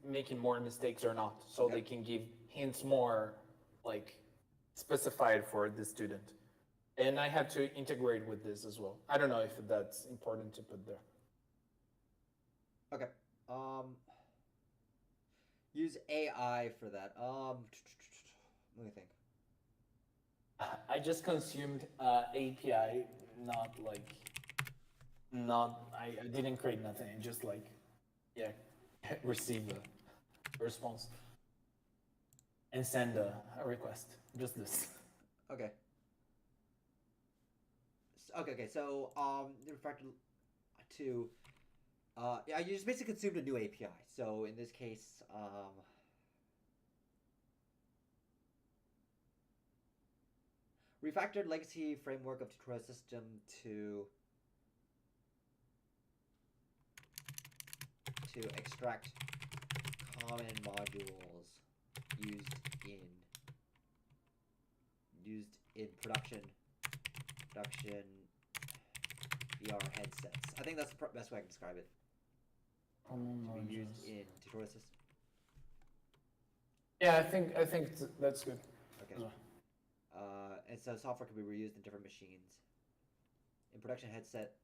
making more mistakes or not, so they can give hints more like specified for the student. And I had to integrate with this as well. I don't know if that's important to put there. Okay. Use AI for that. Let me think. I just consumed API, I didn't create nothing. I just receive a response and send a request. Just this. Okay. Okay. So refactor to you just basically consumed a new API. So in this case, refactored legacy framework of tutorial system to extract common modules used in production VR headsets. I think that's the best way I can describe it. To be used in tutorial system. Yeah, I think that's good. Okay. And so software can be reused in different machines, in production headsets,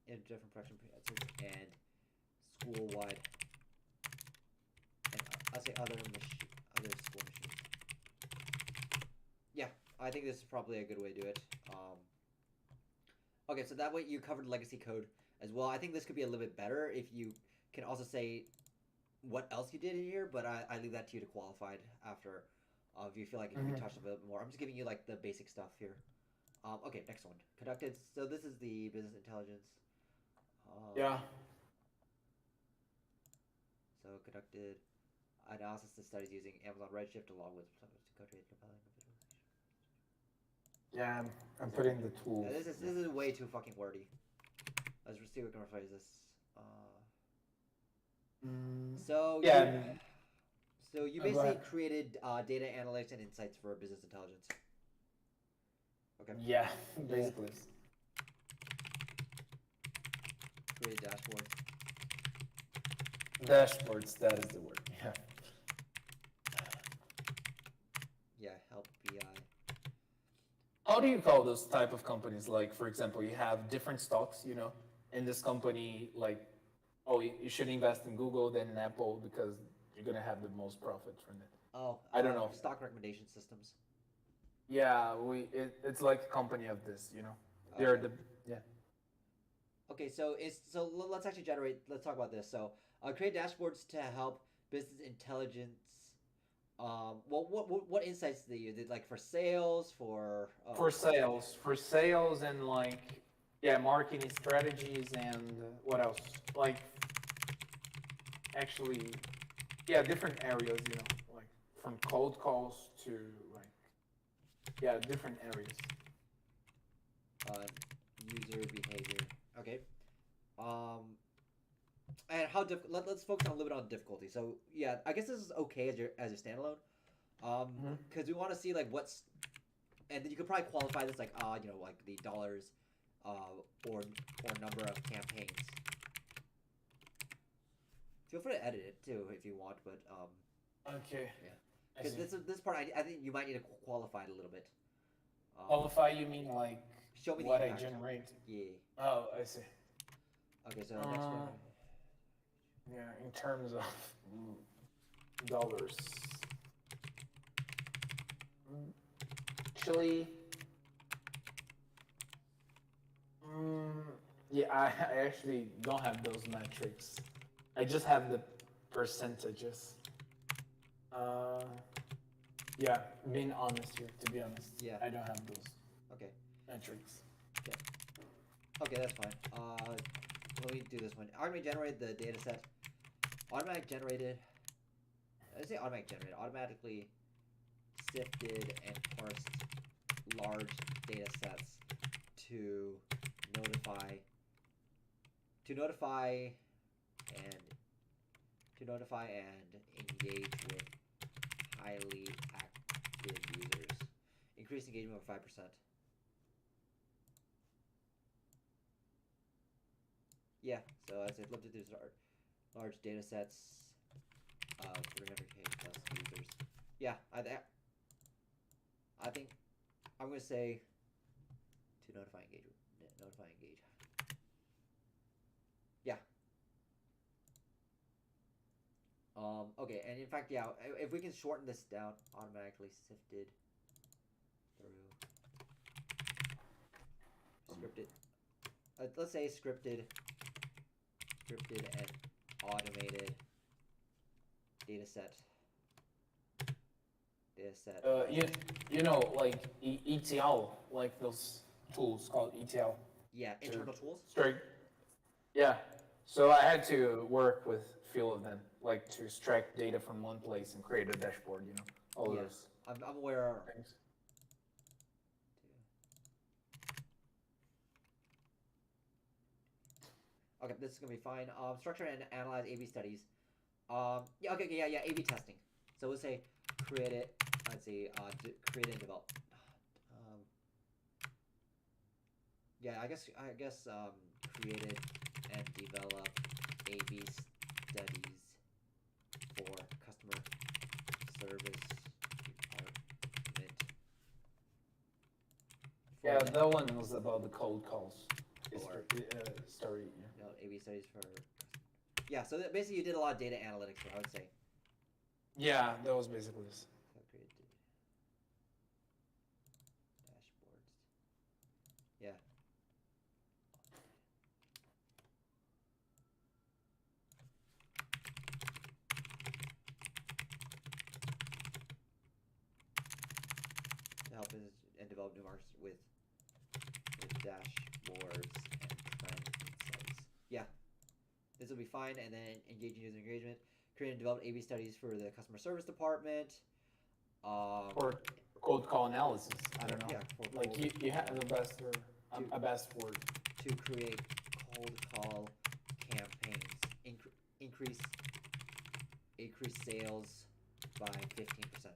and school-wide, and I'll say other school machines. Yeah, I think this is probably a good way to do it. Okay, so that way you covered legacy code as well. I think this could be a little bit better if you can also say what else you did in here, but I leave that to you to qualify after. If you feel like it can be touched a bit more. I'm just giving you like the basic stuff here. Okay, next one. Conducted. So this is the business intelligence. Yeah. So conducted analysis of studies using Amazon Redshift along with compelling. Yeah, I'm putting the tools. Yeah, this is way too fucking wordy. Let's see if we can rephrase this. So yeah. So you basically created data analytics and insights for business intelligence. Okay. Yeah, basically. Create dashboards. Dashboards, that is the word. Yeah. how do you call those type of companies? Like, for example, you have different stocks, in this company, like, oh, you should invest in Google than in Apple because you're gonna have the most profit from it. Oh, I don't know. stock recommendation systems. Yeah, it's like a company of this, They're Okay. the yeah. Okay, let's actually generate. Let's talk about this. So, create dashboards to help business intelligence. What insights do they use? Like for sales, for For sales and like yeah, marketing strategies and what else? Like actually, yeah, different areas, like from cold calls to like yeah, different areas. uh, user behavior. Okay. Um, and how let's focus on a little bit on difficulty. So yeah, I guess this is okay as your standalone. Hmm. Because we want to see like what's, and then you could probably qualify this like like the dollars, or number of campaigns. Feel free to edit it too if you want, but Okay, yeah, I because see. this part I think you might need to qualify it a little bit. Um, Qualify, you mean like show me the what I impact. generate? Yeah. Oh, I see. Okay, so next one. Uh, yeah, in terms of dollars. Mm, Actually, mm, yeah, I actually don't have those metrics. I just have the percentages. Uh, yeah, being honest here, to be honest, Yeah. I don't have those Okay. metrics. Okay. Okay, that's fine. Let me do this one. Automatic generated the data set. Automatic generated. I say automatic generated. Automatically sifted and parsed large data sets to notify to notify and engage with highly active users. Increase engagement by 5%. Yeah, so as I looked at these large data sets of 300K plus users. Yeah, I think I'm gonna say to notify engage. Notify engage. Yeah. Okay, and in fact, yeah, if we can shorten this down, automatically sifted through scripted. Let's say scripted and automated data set. Like ETL, like those tools called ETL. Yeah, internal tools. Straight. Yeah. So I had to work with a few of them, like to extract data from one place and create a dashboard. All Yeah, those I'm aware. things. Okay, this is gonna be fine. Structure and analyze A/B studies. Yeah, okay, yeah, yeah, A/B testing. So we'll say create it. Let's see, create and develop. Um, yeah, I guess created and develop A/B studies for customer service department. Yeah, that one was about the cold calls. Or Story. A/B studies for. Yeah, so basically you did a lot of data analytics. I would say. Yeah, that was basically this. Create dashboards. Yeah. To help us and develop new markets with dashboards and trend insights. Yeah, this will be fine. And then engaging user engagement. Create and develop A/B studies for the customer service department. Or cold call analysis. I don't know. Yeah, like you have the best or a best word. To create cold call campaigns. Increase sales by 15%.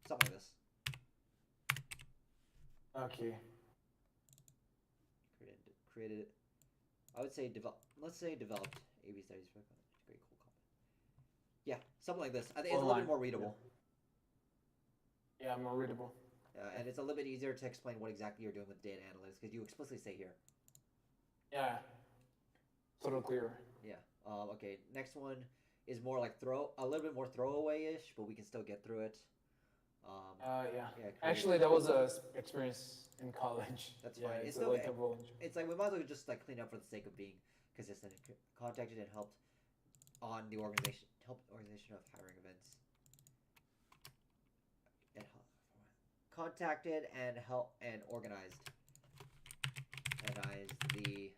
Something like this. Okay. Created. I would say develop. Let's say developed A/B studies for great cold call. Yeah, something like this. I think it's a little bit more readable. Yeah, more readable. And it's a little bit easier to explain what exactly you're doing with data analytics because you explicitly say here. Yeah. Sort of clear. Yeah. Okay. Next one is more like a little bit more throwaway-ish, but we can still get through it. Yeah. Yeah. Actually, that was a experience in college. That's Yeah, fine. it's Still, like a volunteer. it's like we might as well just like clean up for the sake of being consistent. Contacted and helped on the organization of hiring events. And contacted and helped and organized. The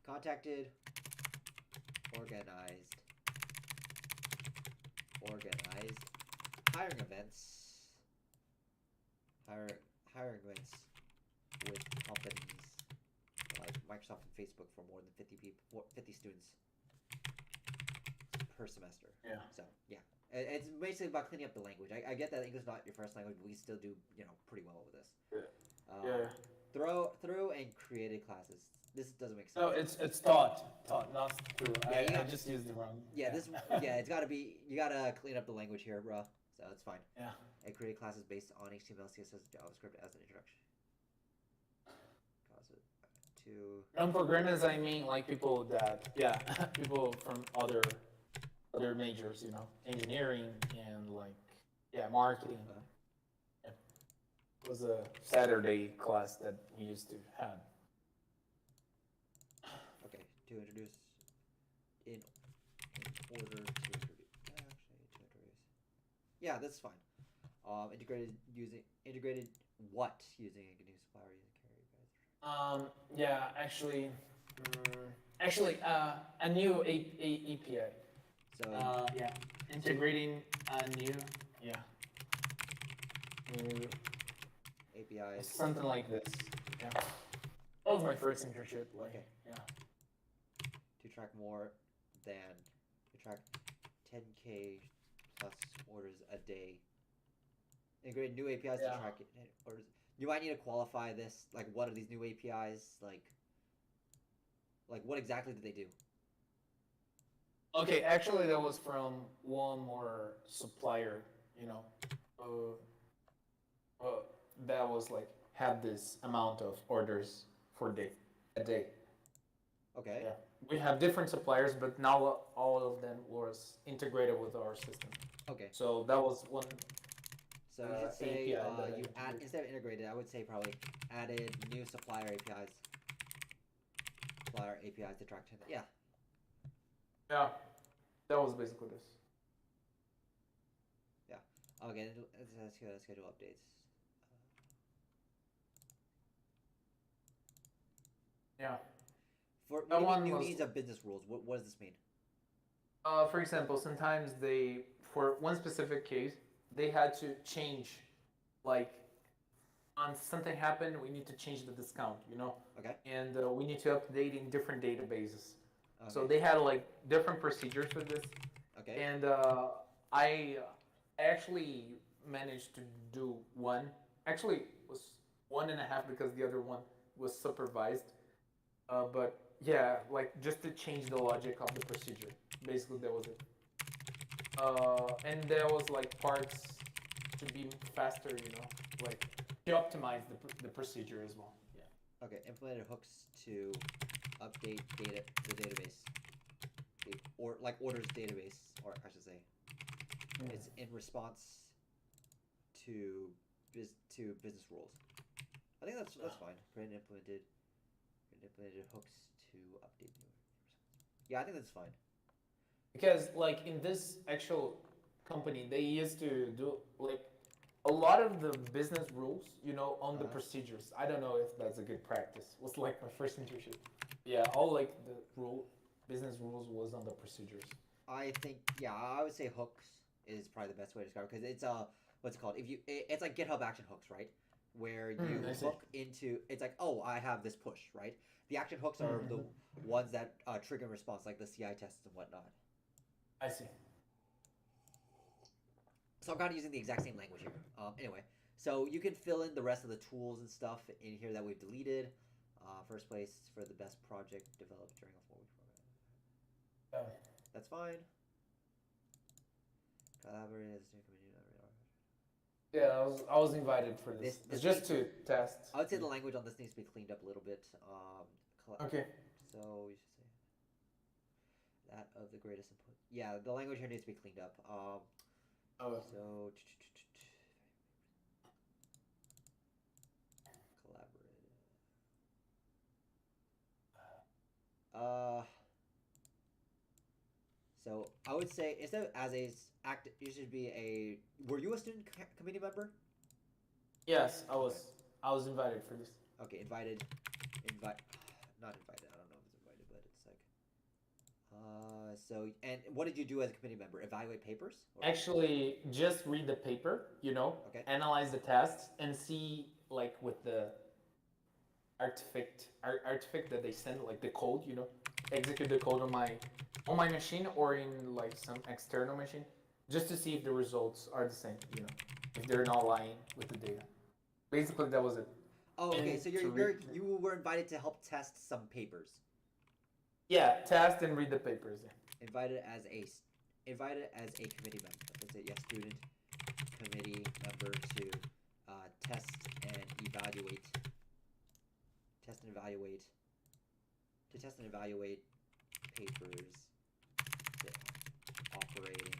contacted, organized hiring events. Hiring events with companies like Microsoft and Facebook for more than 50 students per semester. Yeah. So yeah, it's basically about cleaning up the language. I get that English is not your first language, but we still do pretty well with this. Yeah. Through and created classes. This doesn't make sense. No, it's taught, not through. I just used the wrong. Yeah, it's gotta be. You gotta clean up the language here, bro. So it's fine. Yeah. And create classes based on HTML, CSS, JavaScript as an introduction. Cause it to. Non-programmers, I mean, like people people from other majors, engineering and marketing. Yeah. It was a Saturday class that we used to have. Okay, to introduce in order to introduce. Yeah, that's fine. Integrated using a new supplier Yeah, actually, a new API. So yeah, integrating a new APIs. Something like this. Yeah. That was my first internship. Okay. Yeah. To track 10K plus orders a day. Integrate new APIs to track orders. You might need to qualify this. Like, what are these new APIs? Like what exactly did they do? Okay, actually, that was from one more supplier. That was had this amount of orders for a day. Okay. Yeah. We have different suppliers, but now all of them was integrated with our system. Okay. So that was one. So you should say you add instead of integrated, I would say probably added new supplier APIs. Supplier APIs to track 10. Yeah. Yeah. That was basically this. Yeah. Okay. Let's schedule updates. Yeah. For new needs of business rules, what does this mean? For example, sometimes for one specific case, they had to change, on something happened, we need to change the discount, Okay. And we need to update in different databases. Okay. So they had different procedures for this. Okay. And I actually managed to do one. Actually, it was 1.5 because the other one was supervised. But yeah, just to change the logic of the procedure. Basically, that was it. And there was parts to be faster, to optimize the procedure as well. Yeah. Okay. Implemented hooks to update the database, or orders database, or I should say, it's in response to business rules. I think that's fine. Create implemented hooks to update new. Yeah, I think that's fine. Because in this actual company, they used to do a lot of the business rules, on the procedures. I don't know if that's a good practice. It was my first internship. Yeah, all the business rules was on the procedures. I think I would say hooks is probably the best way to describe it because it's what's it called? It's like GitHub action hooks, right? Where you hook into it's like, oh, I have this push, right? The action hooks are the ones that trigger response, like the CI tests and whatnot. I see. So I'm kind of using the exact same language here. Anyway, so you can fill in the rest of the tools and stuff in here that we've deleted. First place for the best project developed during a 4-week program. That's fine. Collaborate as new community. Yeah, I was invited for this. This It's just needs, to test. I would say the language on this needs to be cleaned up a little bit. Okay. So we should say that of the greatest input. Yeah, the language here needs to be cleaned up. Oh. So collaborate. Uh, so I would say instead of as a act, you should be a. Were you a student committee member? Yes, I was. I was invited for this. Okay, invite, not invited. I don't know if it's invited, but it's like. So and what did you do as a committee member? Evaluate papers? Or... Actually, just read the paper. Okay. Analyze the tests and see like with the artifact that they send, like the code. Execute the code on my machine or in like some external machine, just to see if the results are the same. If they're not lying with the data. Basically, that was it. Oh, okay. So you were invited to help test some papers. Yeah, test and read the papers. Yeah. Invited as a committee member. Let's say yes, student committee member to test and evaluate. Test and evaluate. To test and evaluate papers. Operating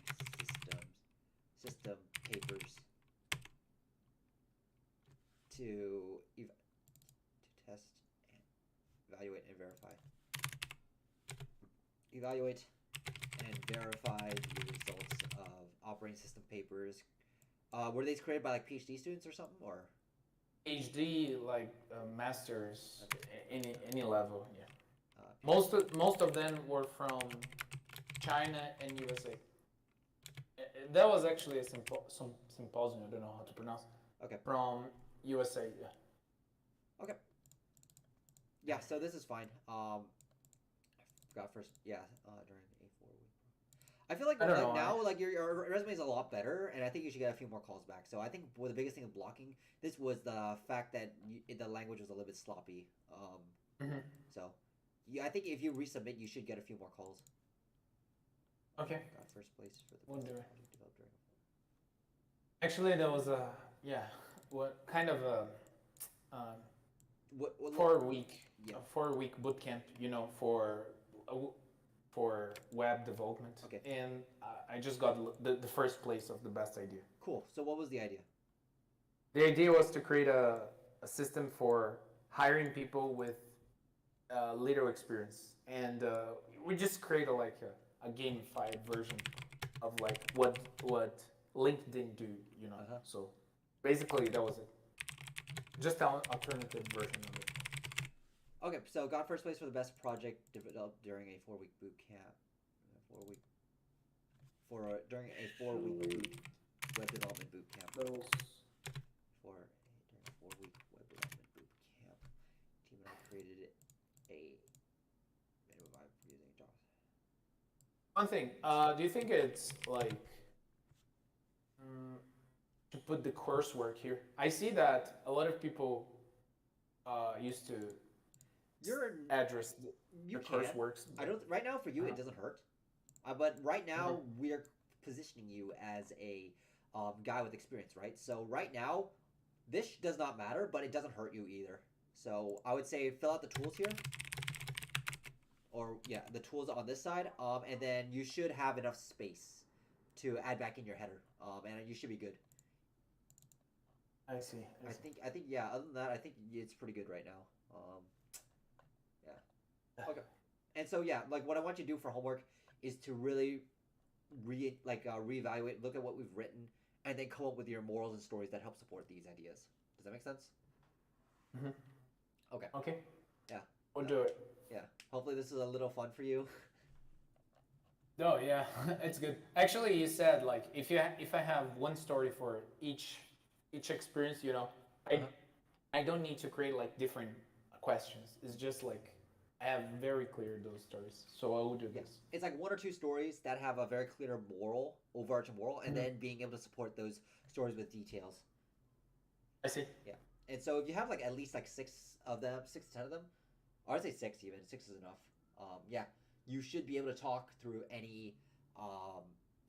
system papers. To test and evaluate and verify. Evaluate and verify the results of operating system papers. Were these created by like PhD students or something, or HD like masters, okay. any level. Yeah. Most of them were from China and USA. That was actually a symposium. I don't know how to pronounce. Okay. From USA. Yeah. Okay. Yeah. So this is fine. I forgot first. Yeah. During A4 week. I feel like now, like your resume is a lot better, and I think you should get a few more calls back. So I think the biggest thing of blocking this was the fact that the language was a little bit sloppy. So, yeah, I think if you resubmit, you should get a few more calls. Okay. Got first place for the We'll do it. developed during. Actually, there was a what kind of a what 4 week yeah. a 4 week boot camp, for web development. Okay. And I just got the first place of the best idea. Cool. So what was the idea? The idea was to create a system for hiring people with little experience, and we just create a gamified version of like what LinkedIn do, So basically that was it. Just an alternative version of it. Okay, so got first place for the best project developed during a 4-week boot camp. During a 4-week web development boot camp. During a 4-week web development boot camp, team and I created a minimum vibe using jobs. One thing, do you think it's like to put the coursework here? I see that a lot of people used to address the courseworks. I don't. Right now, for you, it doesn't hurt. But right now, we're positioning you as a guy with experience, right? So right now, this does not matter, but it doesn't hurt you either. So I would say fill out the tools here. Or, yeah, the tools on this side. And then you should have enough space to add back in your header. And you should be good. I see. I think, yeah, other than that, I think it's pretty good right now. Yeah. Okay. And so, yeah, like what I want you to do for homework is to really reevaluate, look at what we've written, and then come up with your morals and stories that help support these ideas. Does that make sense? Mm-hmm. Okay. Okay. Yeah. We'll do it. Yeah. Hopefully this is a little fun for you. No, yeah, it's good. Actually, you said like if I have one story for each experience, I don't need to create like different questions. It's just like I have very clear those stories, so I will do this. It's like 1 or 2 stories that have a very clear moral, overarching moral, and then being able to support those stories with details. I see. Yeah, and so if you have like at least like 6 of them, 6 to 10 of them, or I'd say 6 even. 6 is enough. Yeah, you should be able to talk through any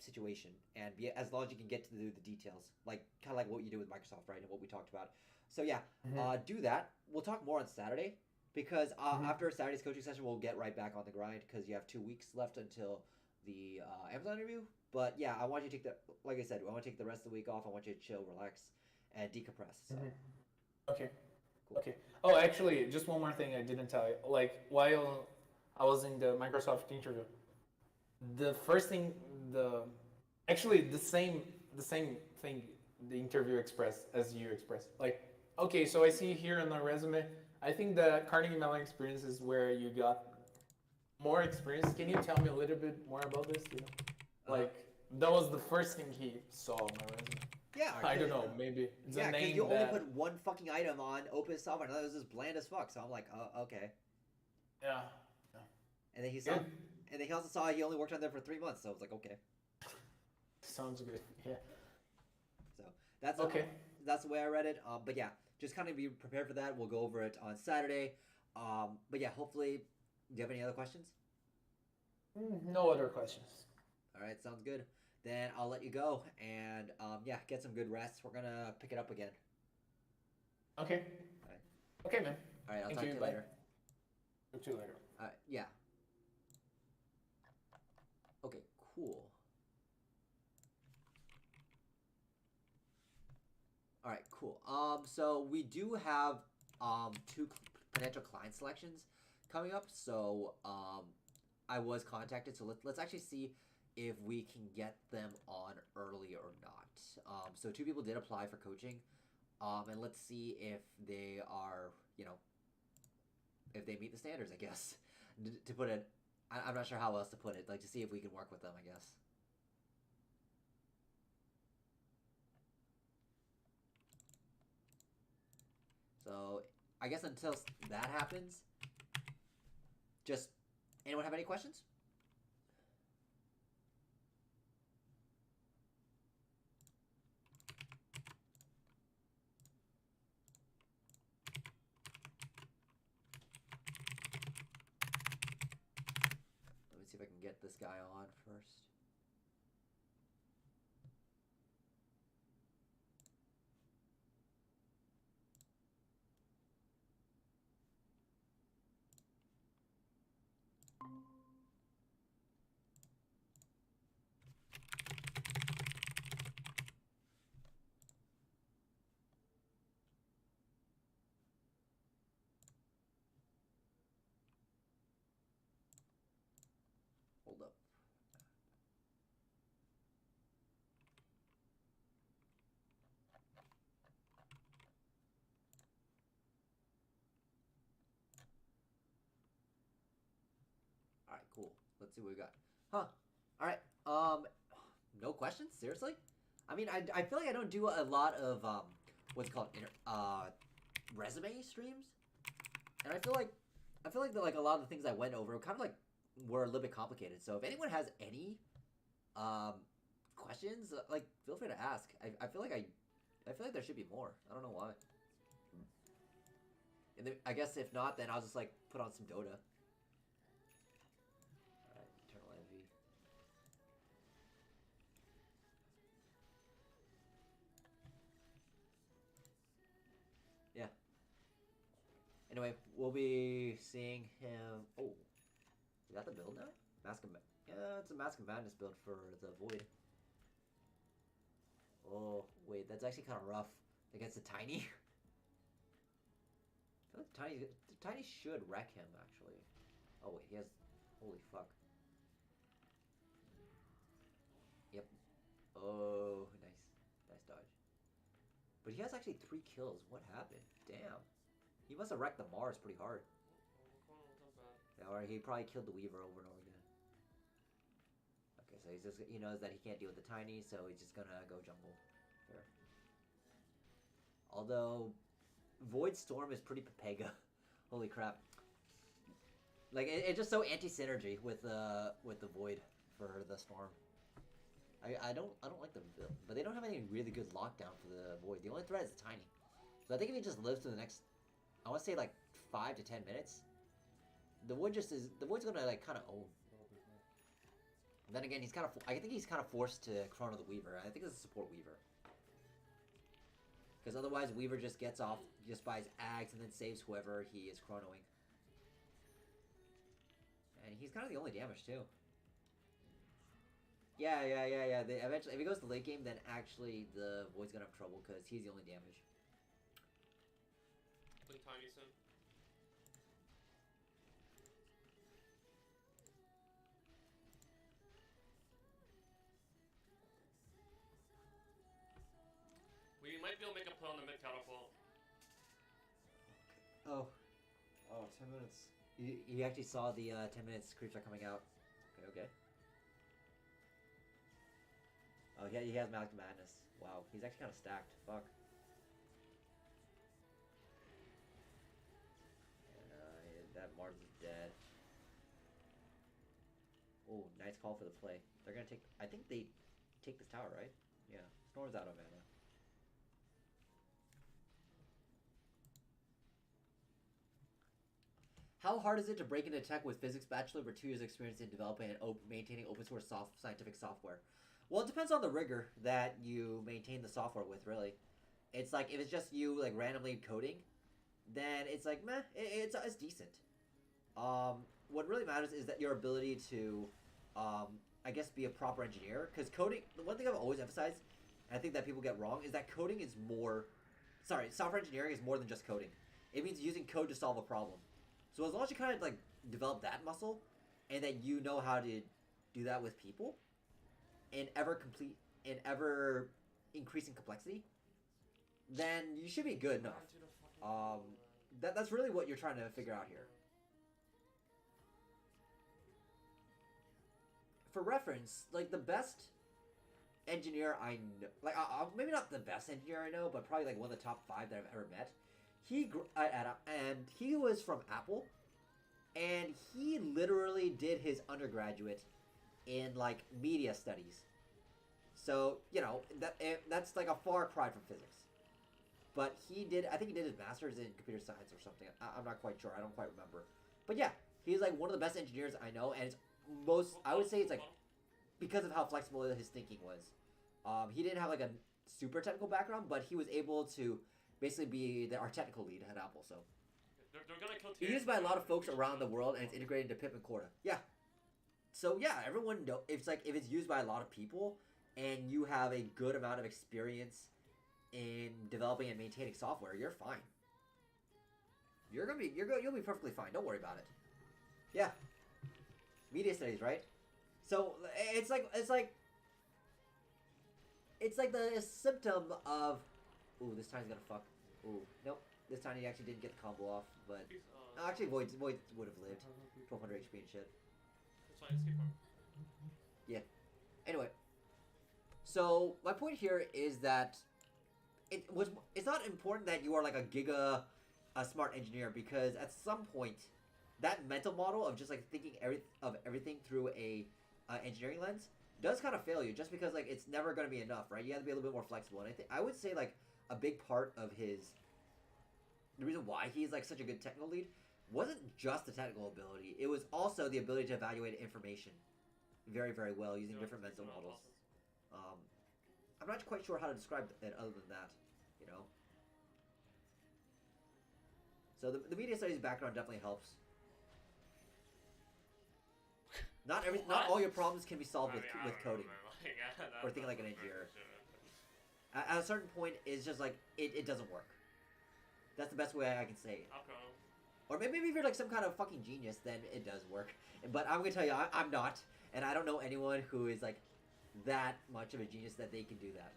situation and be as long as you can get to the details, like kind of like what you do with Microsoft, right, and what we talked about. So yeah, Mm-hmm. do that. We'll talk more on Saturday because Mm-hmm. after Saturday's coaching session, we'll get right back on the grind because you have 2 weeks left until the Amazon interview. But yeah, I want you to take the like I said, I want to take the rest of the week off. I want you to chill, relax, and decompress. So Mm-hmm. Okay. cool. Okay. Oh, actually, just one more thing I didn't tell you. Like while I was in the Microsoft interview, the first thing, the actually the same thing the interview expressed as you expressed. Like, okay, so I see here in the resume, I think the Carnegie Mellon experience is where you got more experience. Can you tell me a little bit more about this? Uh, Like that was the first thing he saw on my resume. yeah, I don't know, maybe it's a yeah, because you name only put that. one fucking item on open software, and that was just bland as fuck. So I'm like, okay. Yeah. Yeah. And then he saw, Good. and then he also saw he only worked on there for 3 months. So I was like, okay. Sounds good. Yeah. So that's Okay. that's the way I read it. But yeah, just kind of be prepared for that. We'll go over it on Saturday. But yeah, hopefully, do you have any other questions? No other questions. All right, sounds good. Then I'll let you go and yeah, get some good rest. We're gonna pick it up again. Okay. All right, Okay, man. all right. I'll Thank talk you. to you Bye. later. Talk to you later. Yeah. Okay. Cool. All right. Cool. So we do have two potential client selections coming up. So I was contacted. So let's actually see if we can get them on early or not. So two people did apply for coaching. And let's see if they are, if they meet the standards, I guess. To put it, I'm not sure how else to put it. Like to see if we can work with them, I guess. So I guess until that happens, just anyone have any questions? Let me see if I can get this guy on first. Hold up. All right, cool. Let's see what we got. Huh. All right. No questions? Seriously? I mean, I feel like I don't do a lot of what's it called resume streams, and I feel like like a lot of the things I went over kind of like were a little bit complicated. So if anyone has any um questions, like feel free to ask. I feel like there should be more. I don't know why. And then, I guess if not, then I'll just like put on some Dota. All right, Eternal Envy. Yeah. Anyway, we'll be seeing him. Oh, is that the build now? Yeah, it's a Mask of Madness build for the Void. Oh, wait, that's actually kind of rough against the Tiny. I feel like the Tiny should wreck him, actually. Oh, wait, he has. Holy fuck. Yep. Oh, nice. Nice dodge. But he has actually 3 kills. What happened? Damn. He must have wrecked the Mars pretty hard. Yeah, or he probably killed the Weaver over and over again. Okay, so he knows that he can't deal with the Tiny, so he's just gonna go jungle. Fair. Although, Void Storm is pretty Pepega. Holy crap. Like, it's just so anti-synergy with the Void for the Storm. I don't like the build, but they don't have any really good lockdown for the Void. The only threat is the Tiny. So I think if he just lives to the next, I want to say like 5 to 10 minutes, the Void's gonna like kind of own. Then again, he's kind of. I think he's kind of forced to Chrono the Weaver. I think it's a support Weaver. Because otherwise, Weaver just gets off, just buys Ags, and then saves whoever he is chronoing. And he's kind of the only damage, too. Yeah. Eventually, if he goes to late game, then actually the Void's gonna have trouble, because he's the only damage. Playing Tiny soon. We might be able to make a play on the mid catapult. Oh. Oh, 10 minutes. You actually saw the 10 minutes creeps are coming out. Okay. Oh, yeah, he has Malik Madness. Wow, he's actually kind of stacked. Fuck. And that Mars is dead. Oh, nice call for the play. They're gonna take. I think they take this tower, right? Yeah. Storm's out of mana. How hard is it to break into tech with physics bachelor with 2 years experience in developing and maintaining open source scientific software? Well, it depends on the rigor that you maintain the software with, really. It's like, if it's just you, like, randomly coding, then it's like, meh, it's decent. What really matters is that your ability to, I guess, be a proper engineer. Because coding, the one thing I've always emphasized, and I think that people get wrong, is that coding is more... Sorry, software engineering is more than just coding. It means using code to solve a problem. So as long as you kind of, like, develop that muscle, and that you know how to do that with people, in ever increasing complexity, then you should be good enough. That's really what you're trying to figure out here. For reference, like, the best engineer I know, like, maybe not the best engineer I know, but probably, like, one of the top 5 that I've ever met, and he was from Apple, and he literally did his undergraduate in, like, media studies. So, you know, that's like a far cry from physics. But I think he did his master's in computer science or something. I'm not quite sure. I don't quite remember. But yeah, he's like one of the best engineers I know, and I would say it's like, because of how flexible his thinking was. He didn't have like a super technical background, but he was able to basically be our technical lead at Apple, so. They're gonna kill It's used by a lot of folks around the world, and it's integrated into Pip and Corda. Yeah. So yeah, everyone know if it's used by a lot of people, and you have a good amount of experience in developing and maintaining software, you're fine. You'll be perfectly fine. Don't worry about it. Yeah. Media studies, right? So it's like the symptom of, ooh, this time's gonna fuck. Ooh, nope. This time he actually didn't get the combo off, but actually Void would have lived. 1200 HP and shit. That's fine, escape farm. Yeah. Anyway, so my point here is that it's not important that you are like a smart engineer, because at some point that mental model of just like thinking everything through a engineering lens does kind of fail you, just because like it's never going to be enough, right? You have to be a little bit more flexible, and I would say like a big part of the reason why he's like such a good technical lead wasn't just the technical ability, it was also the ability to evaluate information very, very well using different mental models. I'm not quite sure how to describe it other than that, you know. So the media studies background definitely helps. Not all your problems can be solved with coding or thinking like an engineer. At a certain point, it's just like it doesn't work. That's the best way I can say it. Okay. Or maybe if you're like some kind of fucking genius, then it does work. But I'm gonna tell you, I'm not, and I don't know anyone who is like that much of a genius that they can do that.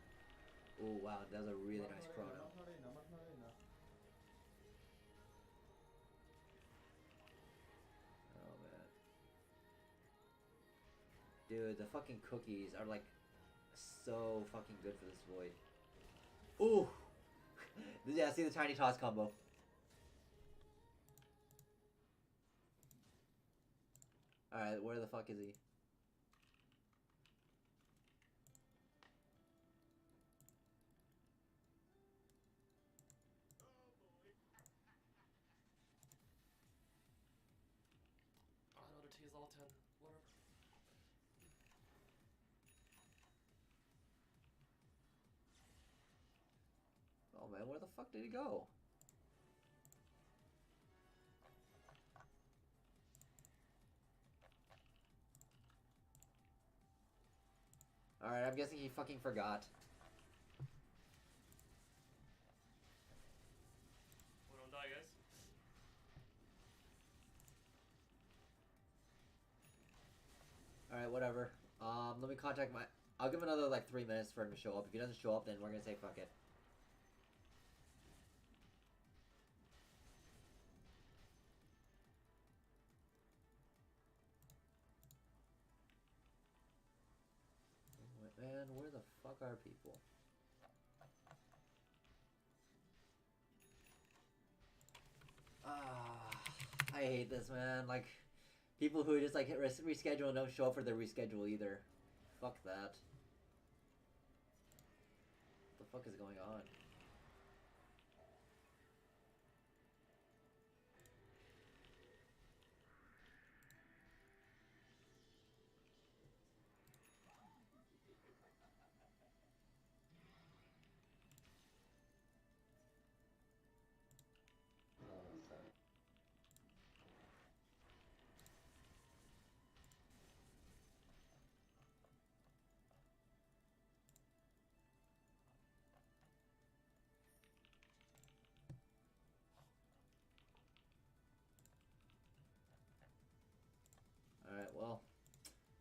Oh wow, that was a really nice chrono. Oh man, dude, the fucking cookies are like so fucking good for this Void. Ooh, yeah, see the tiny toss combo. Alright, where the fuck is he? Oh, another T is level 10. Whatever. fuck did he go? Alright, I'm guessing he fucking forgot. Well, don't die, guys. Alright, whatever. Let me contact my... I'll give another, like, 3 minutes for him to show up. If he doesn't show up, then we're gonna say fuck it. Man, where the fuck are people? I hate this, man. Like, people who just, like, reschedule and don't show up for their reschedule either. Fuck that. What the fuck is going on? Alright, well,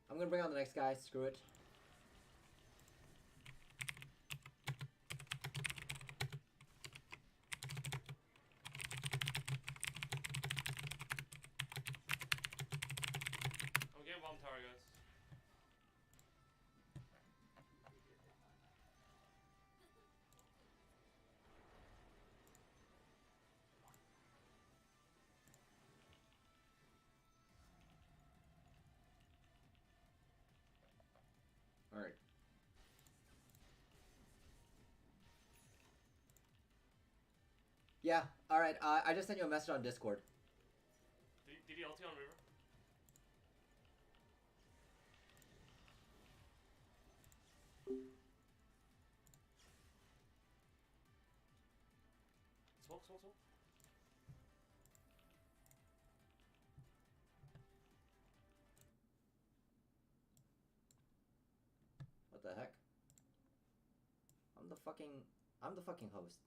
I'm gonna bring on the next guy. Screw it. I'm getting bomb tower, guys. Alright. Yeah, alright, I just sent you a message on Discord. Did he ulti on River? Smoke, smoke, smoke. What the heck? I'm the fucking host.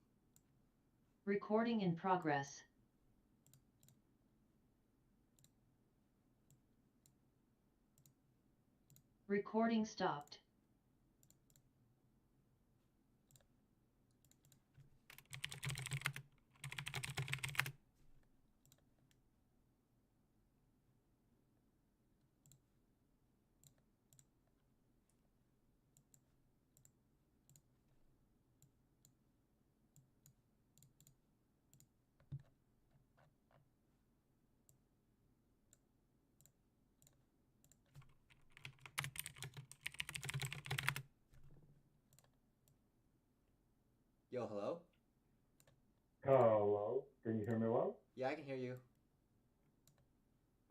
Recording in progress. Recording stopped. Yo, hello? Hello, can you hear me well? Yeah, I can hear you.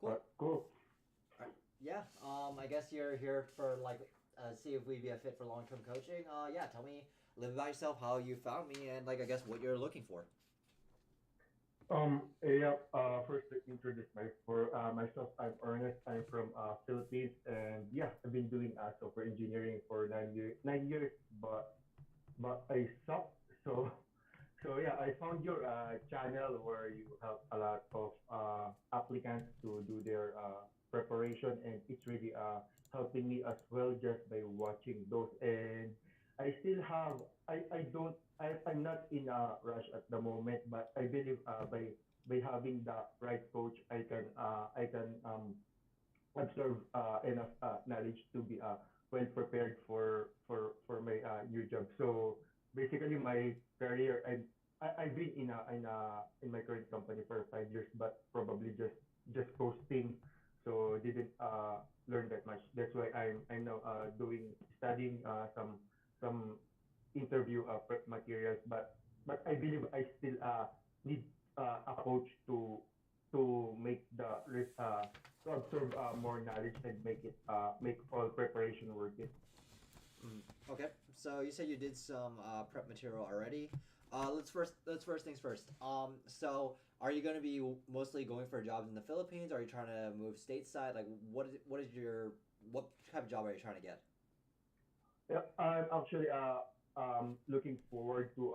Cool. Cool. Yeah, I guess you're here for, like, see if we'd be a fit for long-term coaching. Yeah, tell me a little about yourself, how you found me, and, like, I guess what you're looking for. Yeah, first to introduce myself, I'm Ernest. I'm from Philippines, and yeah, I've been doing software engineering for 9 years, but I suck. So yeah, I found your channel where you help a lot of applicants to do their preparation, and it's really helping me as well just by watching those. And I still have, I don't, I'm not in a rush at the moment, but I believe by having the right coach, I can absorb enough knowledge to be well prepared for my new job. So basically, my career, I've been in my current company for 5 years, but probably just posting, so didn't learn that much. That's why I'm now doing studying some interview prep materials, but I believe I still need a coach to make to absorb more knowledge and make all preparation worth it. Okay, so you said you did some prep material already. Let's first things first. So are you going to be mostly going for jobs in the Philippines? Are you trying to move stateside? Like, what type of job are you trying to get? Yeah, I'm actually looking forward to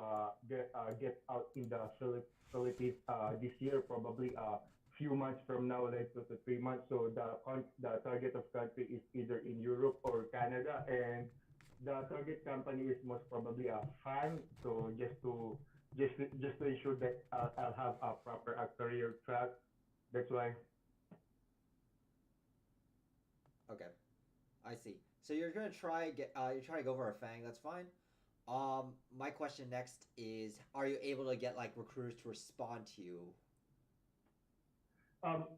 get out in the Philippines this year, probably a few months from now, like 2 to 3 months. So the target of country is either in Europe or Canada, and the target company is most probably a fan. So just to ensure that I'll have a proper career track. That's why. Okay, I see. So you're trying to go for a Fang. That's fine. My question next is, are you able to get like recruiters to respond to you?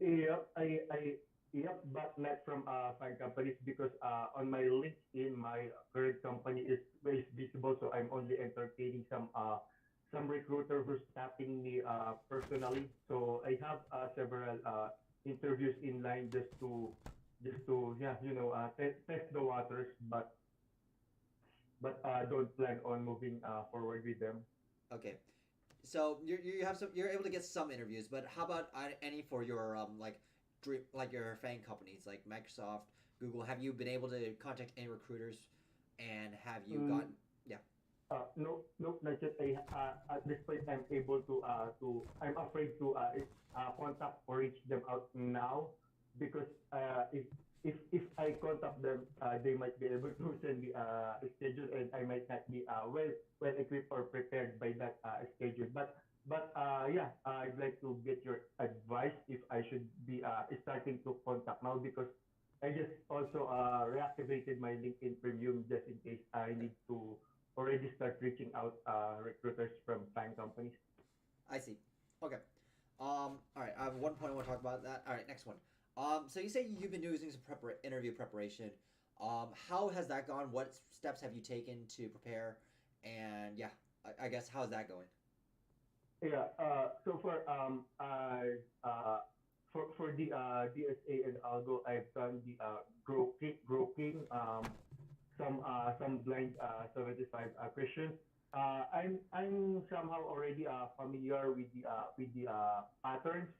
Yep, yep, but not from fine companies because on my LinkedIn, my current company is visible, so I'm only entertaining some recruiter who's tapping me personally. So I have several interviews in line just to yeah, test the waters, but don't plan on moving forward with them. Okay, so you're able to get some interviews, but how about any for your like your Fang companies like Microsoft, Google? Have you been able to contact any recruiters, and have you Mm, gotten yeah? No, no, not yet. At this point, I'm afraid to contact or reach them out now because if I contact them, they might be able to send me a schedule, and I might not be well equipped or prepared by that schedule. But yeah, I'd like to get your advice if I should be starting to contact now because I just also reactivated my LinkedIn Premium just in case I Okay, need to already start reaching out recruiters from fine companies. I see. Okay. All right. I have one point I want to talk about that. All right. Next one. So you say you've been doing some interview preparation. How has that gone? What steps have you taken to prepare? And yeah, I guess how's that going? Yeah. So for the DSA and Algo, I've done the groping, some blind 75 questions. I'm somehow already familiar with the patterns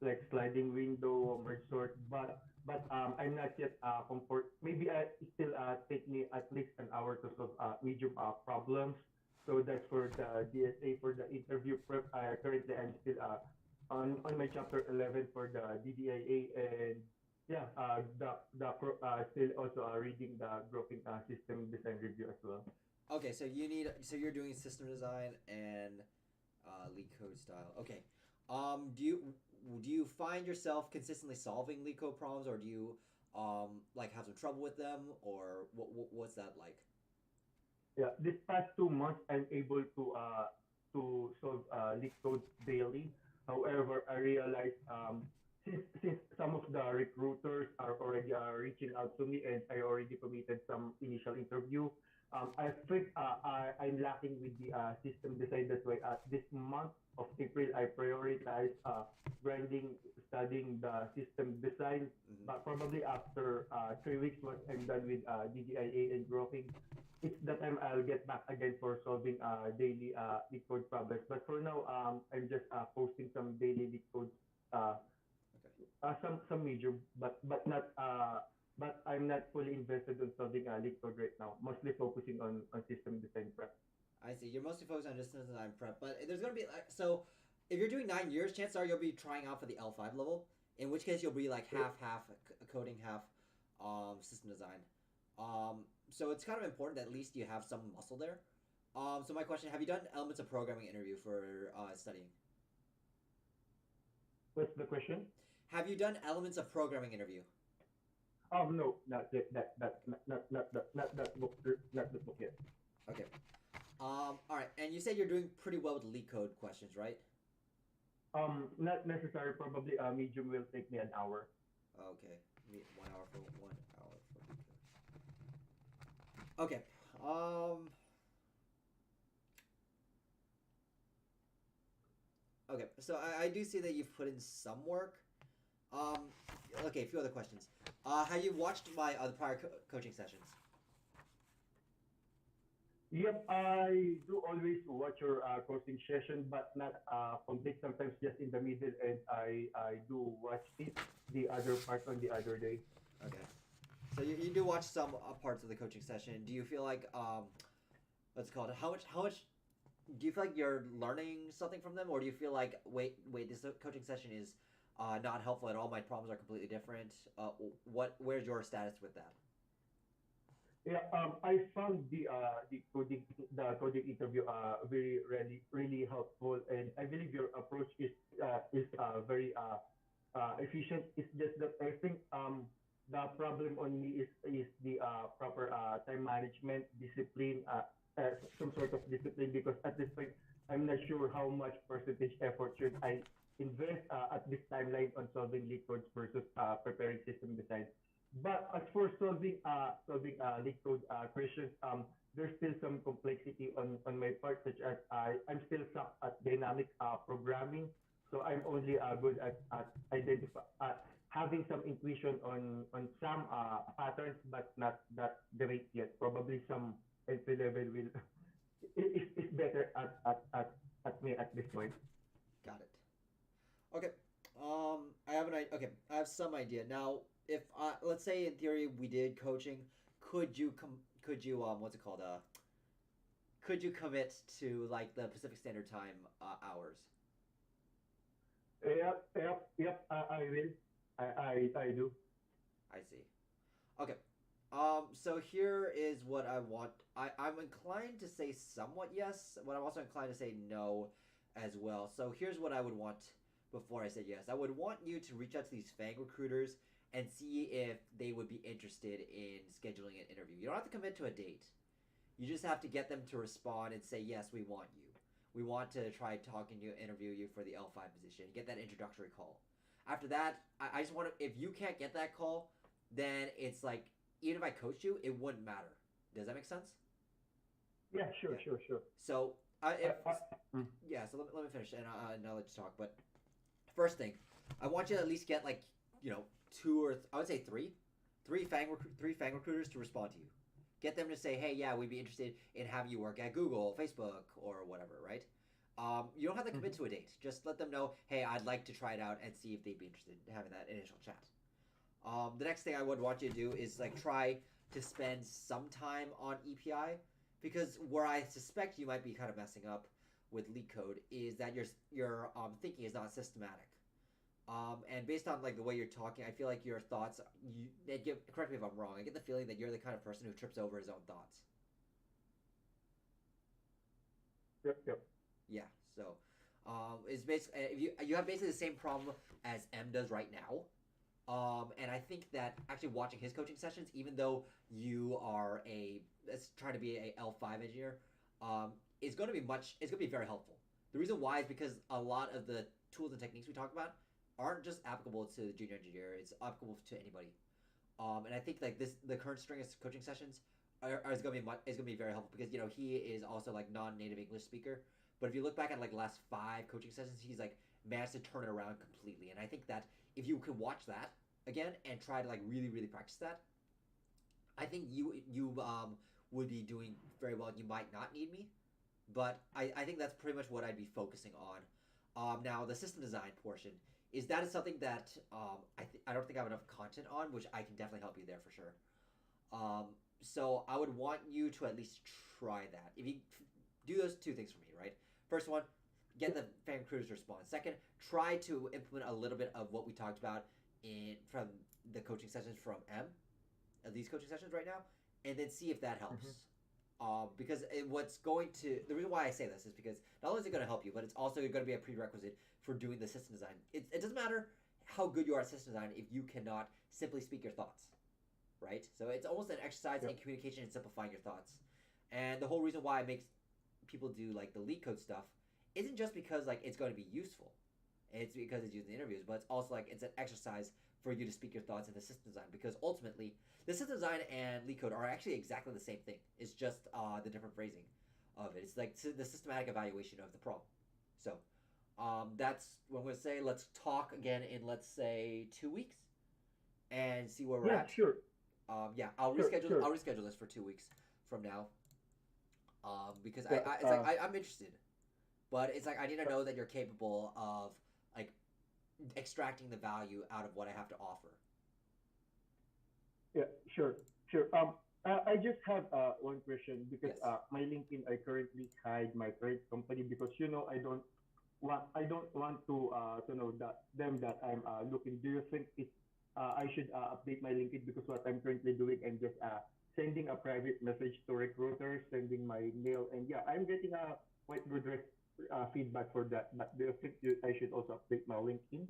like sliding window, merge sort, but I'm not yet comfort. Maybe it still take me at least an hour to solve medium problems. So that's for the DSA for the interview prep. Currently, I'm still on my chapter 11 for the DDIA and yeah, still also reading the groping system design review as well. Okay. So you're doing system design and lead code style. Okay. Do you find yourself consistently solving lead code problems, or do you like have some trouble with them, or what's that like? Yeah, this past 2 months, I'm able to solve leak codes daily. However, I realized since some of the recruiters are already reaching out to me and I already committed some initial interview, I think I'm lacking with the system design. That's why this month of April, I prioritize grinding, studying the system design. Hmm. But probably after 3 weeks, once I'm done with DDIA and groping, it's the time I'll get back again for solving daily leak code problems. But for now, I'm just posting some daily leak codes, uh, Okay. some major, but not but I'm not fully invested in solving leak code right now. Mostly focusing on system design prep. I see. You're mostly focused on distance design prep, but there's gonna be like so. If you're doing 9 years, chances are you'll be trying out for the L5 level. In which case, you'll be like Eh, half coding, half system design. So it's kind of important that at least you have some muscle there. So my question: have you done elements of programming interview for studying? What's the question? Have you done elements of programming interview? No, not yet. Not that book. Not the book yet. Okay. All right. And you said you're doing pretty well with leak code questions, right? Not necessary. Probably medium will take me an hour. Okay. 1 hour for 1 hour for leak code. Okay. Okay. So I do see that you've put in some work. Um. Okay. A few other questions. Have you watched my other prior coaching sessions? Yep, I do always watch your coaching session, but not complete. Sometimes just in the middle, and I do watch it the other part on the other day. Okay. So you do watch some parts of the coaching session. Do you feel like what's it called? How much do you feel like you're learning something from them, or do you feel like wait this coaching session is not helpful at all? My problems are completely different. Where's your status with that? Yeah, I found the coding interview very really helpful, and I believe your approach is very efficient. It's just that I think the problem on me is the proper time management, discipline, some sort of discipline, because at this point I'm not sure how much percentage effort should I invest at this timeline on solving leak codes versus preparing system design. But as for solving leak code questions, there's still some complexity on my part, such as I'm still stuck at dynamic programming, so I'm only good at identify having some intuition on some patterns, but not that great yet. Probably some entry level will is better at me at this point. Got it. Okay. I have okay. I have some idea now. If let's say in theory we did coaching, could you what's it called could you commit to like the Pacific Standard Time hours? Yep. I will. I do. I see. Okay. So here is what I want. I'm inclined to say somewhat yes, but I'm also inclined to say no as well. So here's what I would want before I said yes. I would want you to reach out to these FANG recruiters and see if they would be interested in scheduling an interview. You don't have to commit to a date. You just have to get them to respond and say, yes, we want you. We want to try talking to you, interview you for the L5 position, get that introductory call. After that, I just want to, if you can't get that call, then it's like, even if I coached you, it wouldn't matter. Does that make sense? Yeah, sure, Yeah. sure. So, if Mm. yeah, so let me finish and I'll let you talk. But first thing, I want you to at least get like two or I would say three FANG recruiters to respond to you. Get them to say, hey, yeah, we'd be interested in having you work at Google, Facebook, or whatever, right? You don't have to commit Mhm. to a date. Just let them know, hey, I'd like to try it out and see if they'd be interested in having that initial chat. The next thing I would want you to do is like try to spend some time on EPI, because where I suspect you might be kind of messing up with leak code is that your thinking is not systematic. And based on like the way you're talking, I feel like your thoughts. Correct me if I'm wrong. I get the feeling that you're the kind of person who trips over his own thoughts. Yep. Yeah. So, it's basically if you have basically the same problem as M does right now. And I think that actually watching his coaching sessions, even though you are let's try to be a L5 engineer, is going to be it's going to be very helpful. The reason why is because a lot of the tools and techniques we talk about aren't just applicable to the junior engineer; it's applicable to anybody. And I think like the current string of coaching sessions is going to be very helpful because he is also like non-native English speaker. But if you look back at like the last 5 coaching sessions, he's like managed to turn it around completely. And I think that if you could watch that again and try to like really practice that, I think you would be doing very well. You might not need me, but I think that's pretty much what I'd be focusing on. Now the system design portion is something that I don't think I have enough content on, which I can definitely help you there for sure. Um, so I would want you to at least try that. If you do those 2 things for me, right? First one, get the fan recruiters response. Second, try to implement a little bit of what we talked about from the coaching sessions from M, these coaching sessions right now, and then see if that helps. Mhm. Because the reason why I say this is because not only is it going to help you, but it's also going to be a prerequisite for doing the system design. It doesn't matter how good you are at system design if you cannot simply speak your thoughts, right? So it's almost an exercise in Yep. communication and simplifying your thoughts. And the whole reason why it makes people do like the leak code stuff isn't just because like it's going to be useful. It's because it's used in interviews, but it's also like it's an exercise for you to speak your thoughts in the system design, because ultimately the system design and leak code are actually exactly the same thing. It's just the different phrasing of it. It's like the systematic evaluation of the problem. So that's what I'm going to say. Let's talk again in, let's say, 2 weeks and see where we're Yeah, at. sure. Yeah, I'll Sure, reschedule. sure. I'll reschedule this for 2 weeks from now. Because Yeah. it's like I'm interested, but it's like I need to know that you're capable of like extracting the value out of what I have to offer. Yeah, sure, sure. I just have one question because Yes. my LinkedIn, I currently hide my current company because I don't want to know that them that I'm looking. Do you think I should update my LinkedIn because what I'm currently doing, I'm just sending a private message to recruiters, sending my mail, and yeah, I'm getting a quite good feedback for that. But do you think I should also update my LinkedIn?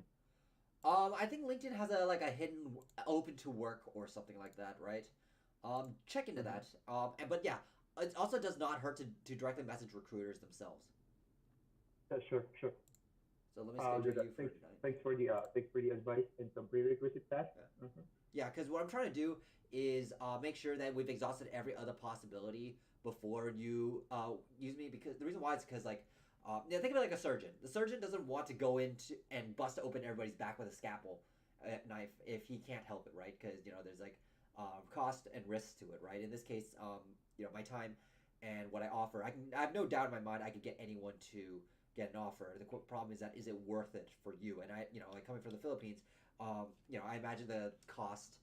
I think LinkedIn has a like a hidden open to work or something like that, right? Check into Mm-hmm. that. But yeah, it also does not hurt to directly message recruiters themselves. Yeah, sure, sure. So let me I'll do schedule that. you for tonight. Thanks for the advice and some prerequisite tasks. Yeah. Mm-hmm. Yeah, because what I'm trying to do is make sure that we've exhausted every other possibility before you use me. Because the reason why is because like, yeah, think of it like a surgeon. The surgeon doesn't want to go into and bust open everybody's back with a scalpel knife if he can't help it, right? Because there's like cost and risk to it, right? In this case, my time and what I offer, I have no doubt in my mind I could get anyone to get an offer. The problem is that is it worth it for you? And like coming from the Philippines, I imagine the cost,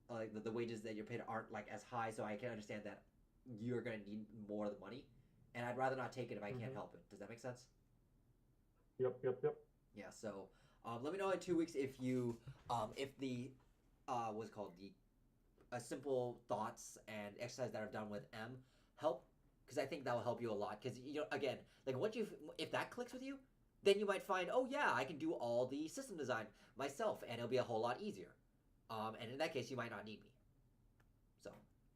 like the wages that you're paid aren't like as high, so I can understand that you're gonna need more of the money, and I'd rather not take it if I can't Mm-hmm. help it. Does that make sense? Yep, yep, yep. Yeah. So, let me know in 2 weeks if the what's it called the simple thoughts and exercise that I've done with M help, because I think that will help you a lot. Because again, like once you if that clicks with you, then you might find, oh yeah, I can do all the system design myself, and it'll be a whole lot easier. And in that case, you might not need me. So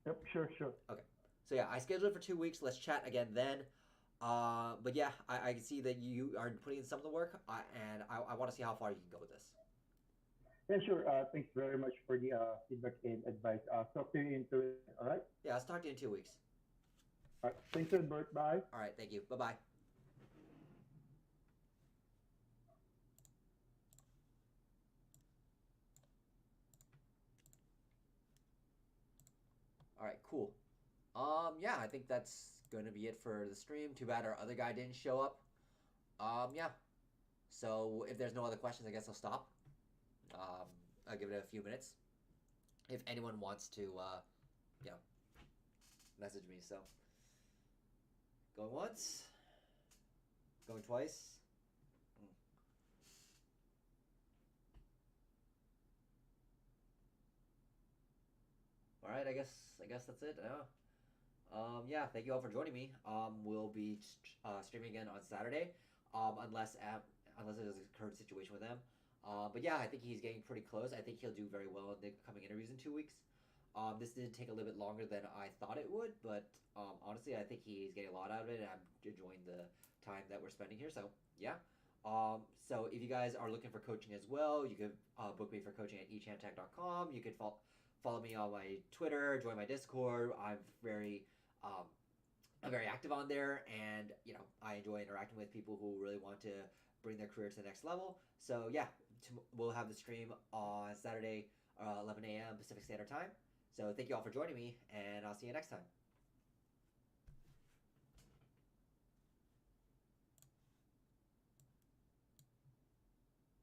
Yep, sure, sure. okay, so yeah, I scheduled it for 2 weeks. Let's chat again then. But yeah, I can see that you are putting in some of the work, and I want to see how far you can go with this. Yeah, sure. Thanks very much for the feedback and advice. Talk to you into it. All right. Yeah, let's talk to you in 2 weeks. All right. Thanks, Albert. Bye. All right, thank you. Bye bye. All right, cool. Yeah, I think that's gonna be it for the stream. Too bad our other guy didn't show up. Yeah. So if there's no other questions, I guess I'll stop. Um, I'll give it a few minutes. If anyone wants to, you know, message me. So going once, going twice. Mm. All right, I guess that's it. Yeah, thank you all for joining me. We'll be streaming again on Saturday, unless there's a current situation with them. But yeah, I think he's getting pretty close. I think he'll do very well in the coming interviews in 2 weeks. This did take a little bit longer than I thought it would, but honestly, I think he's getting a lot out of it, and I'm enjoying the time that we're spending here. So yeah. So if you guys are looking for coaching as well, you could book me for coaching at echamtech.com. You could follow me on my Twitter, join my Discord. Um, I'm very active on there, and I enjoy interacting with people who really want to bring their career to the next level. So yeah, we'll have the stream on Saturday, 11 a.m. Pacific Standard Time. So thank you all for joining me, and I'll see you next time.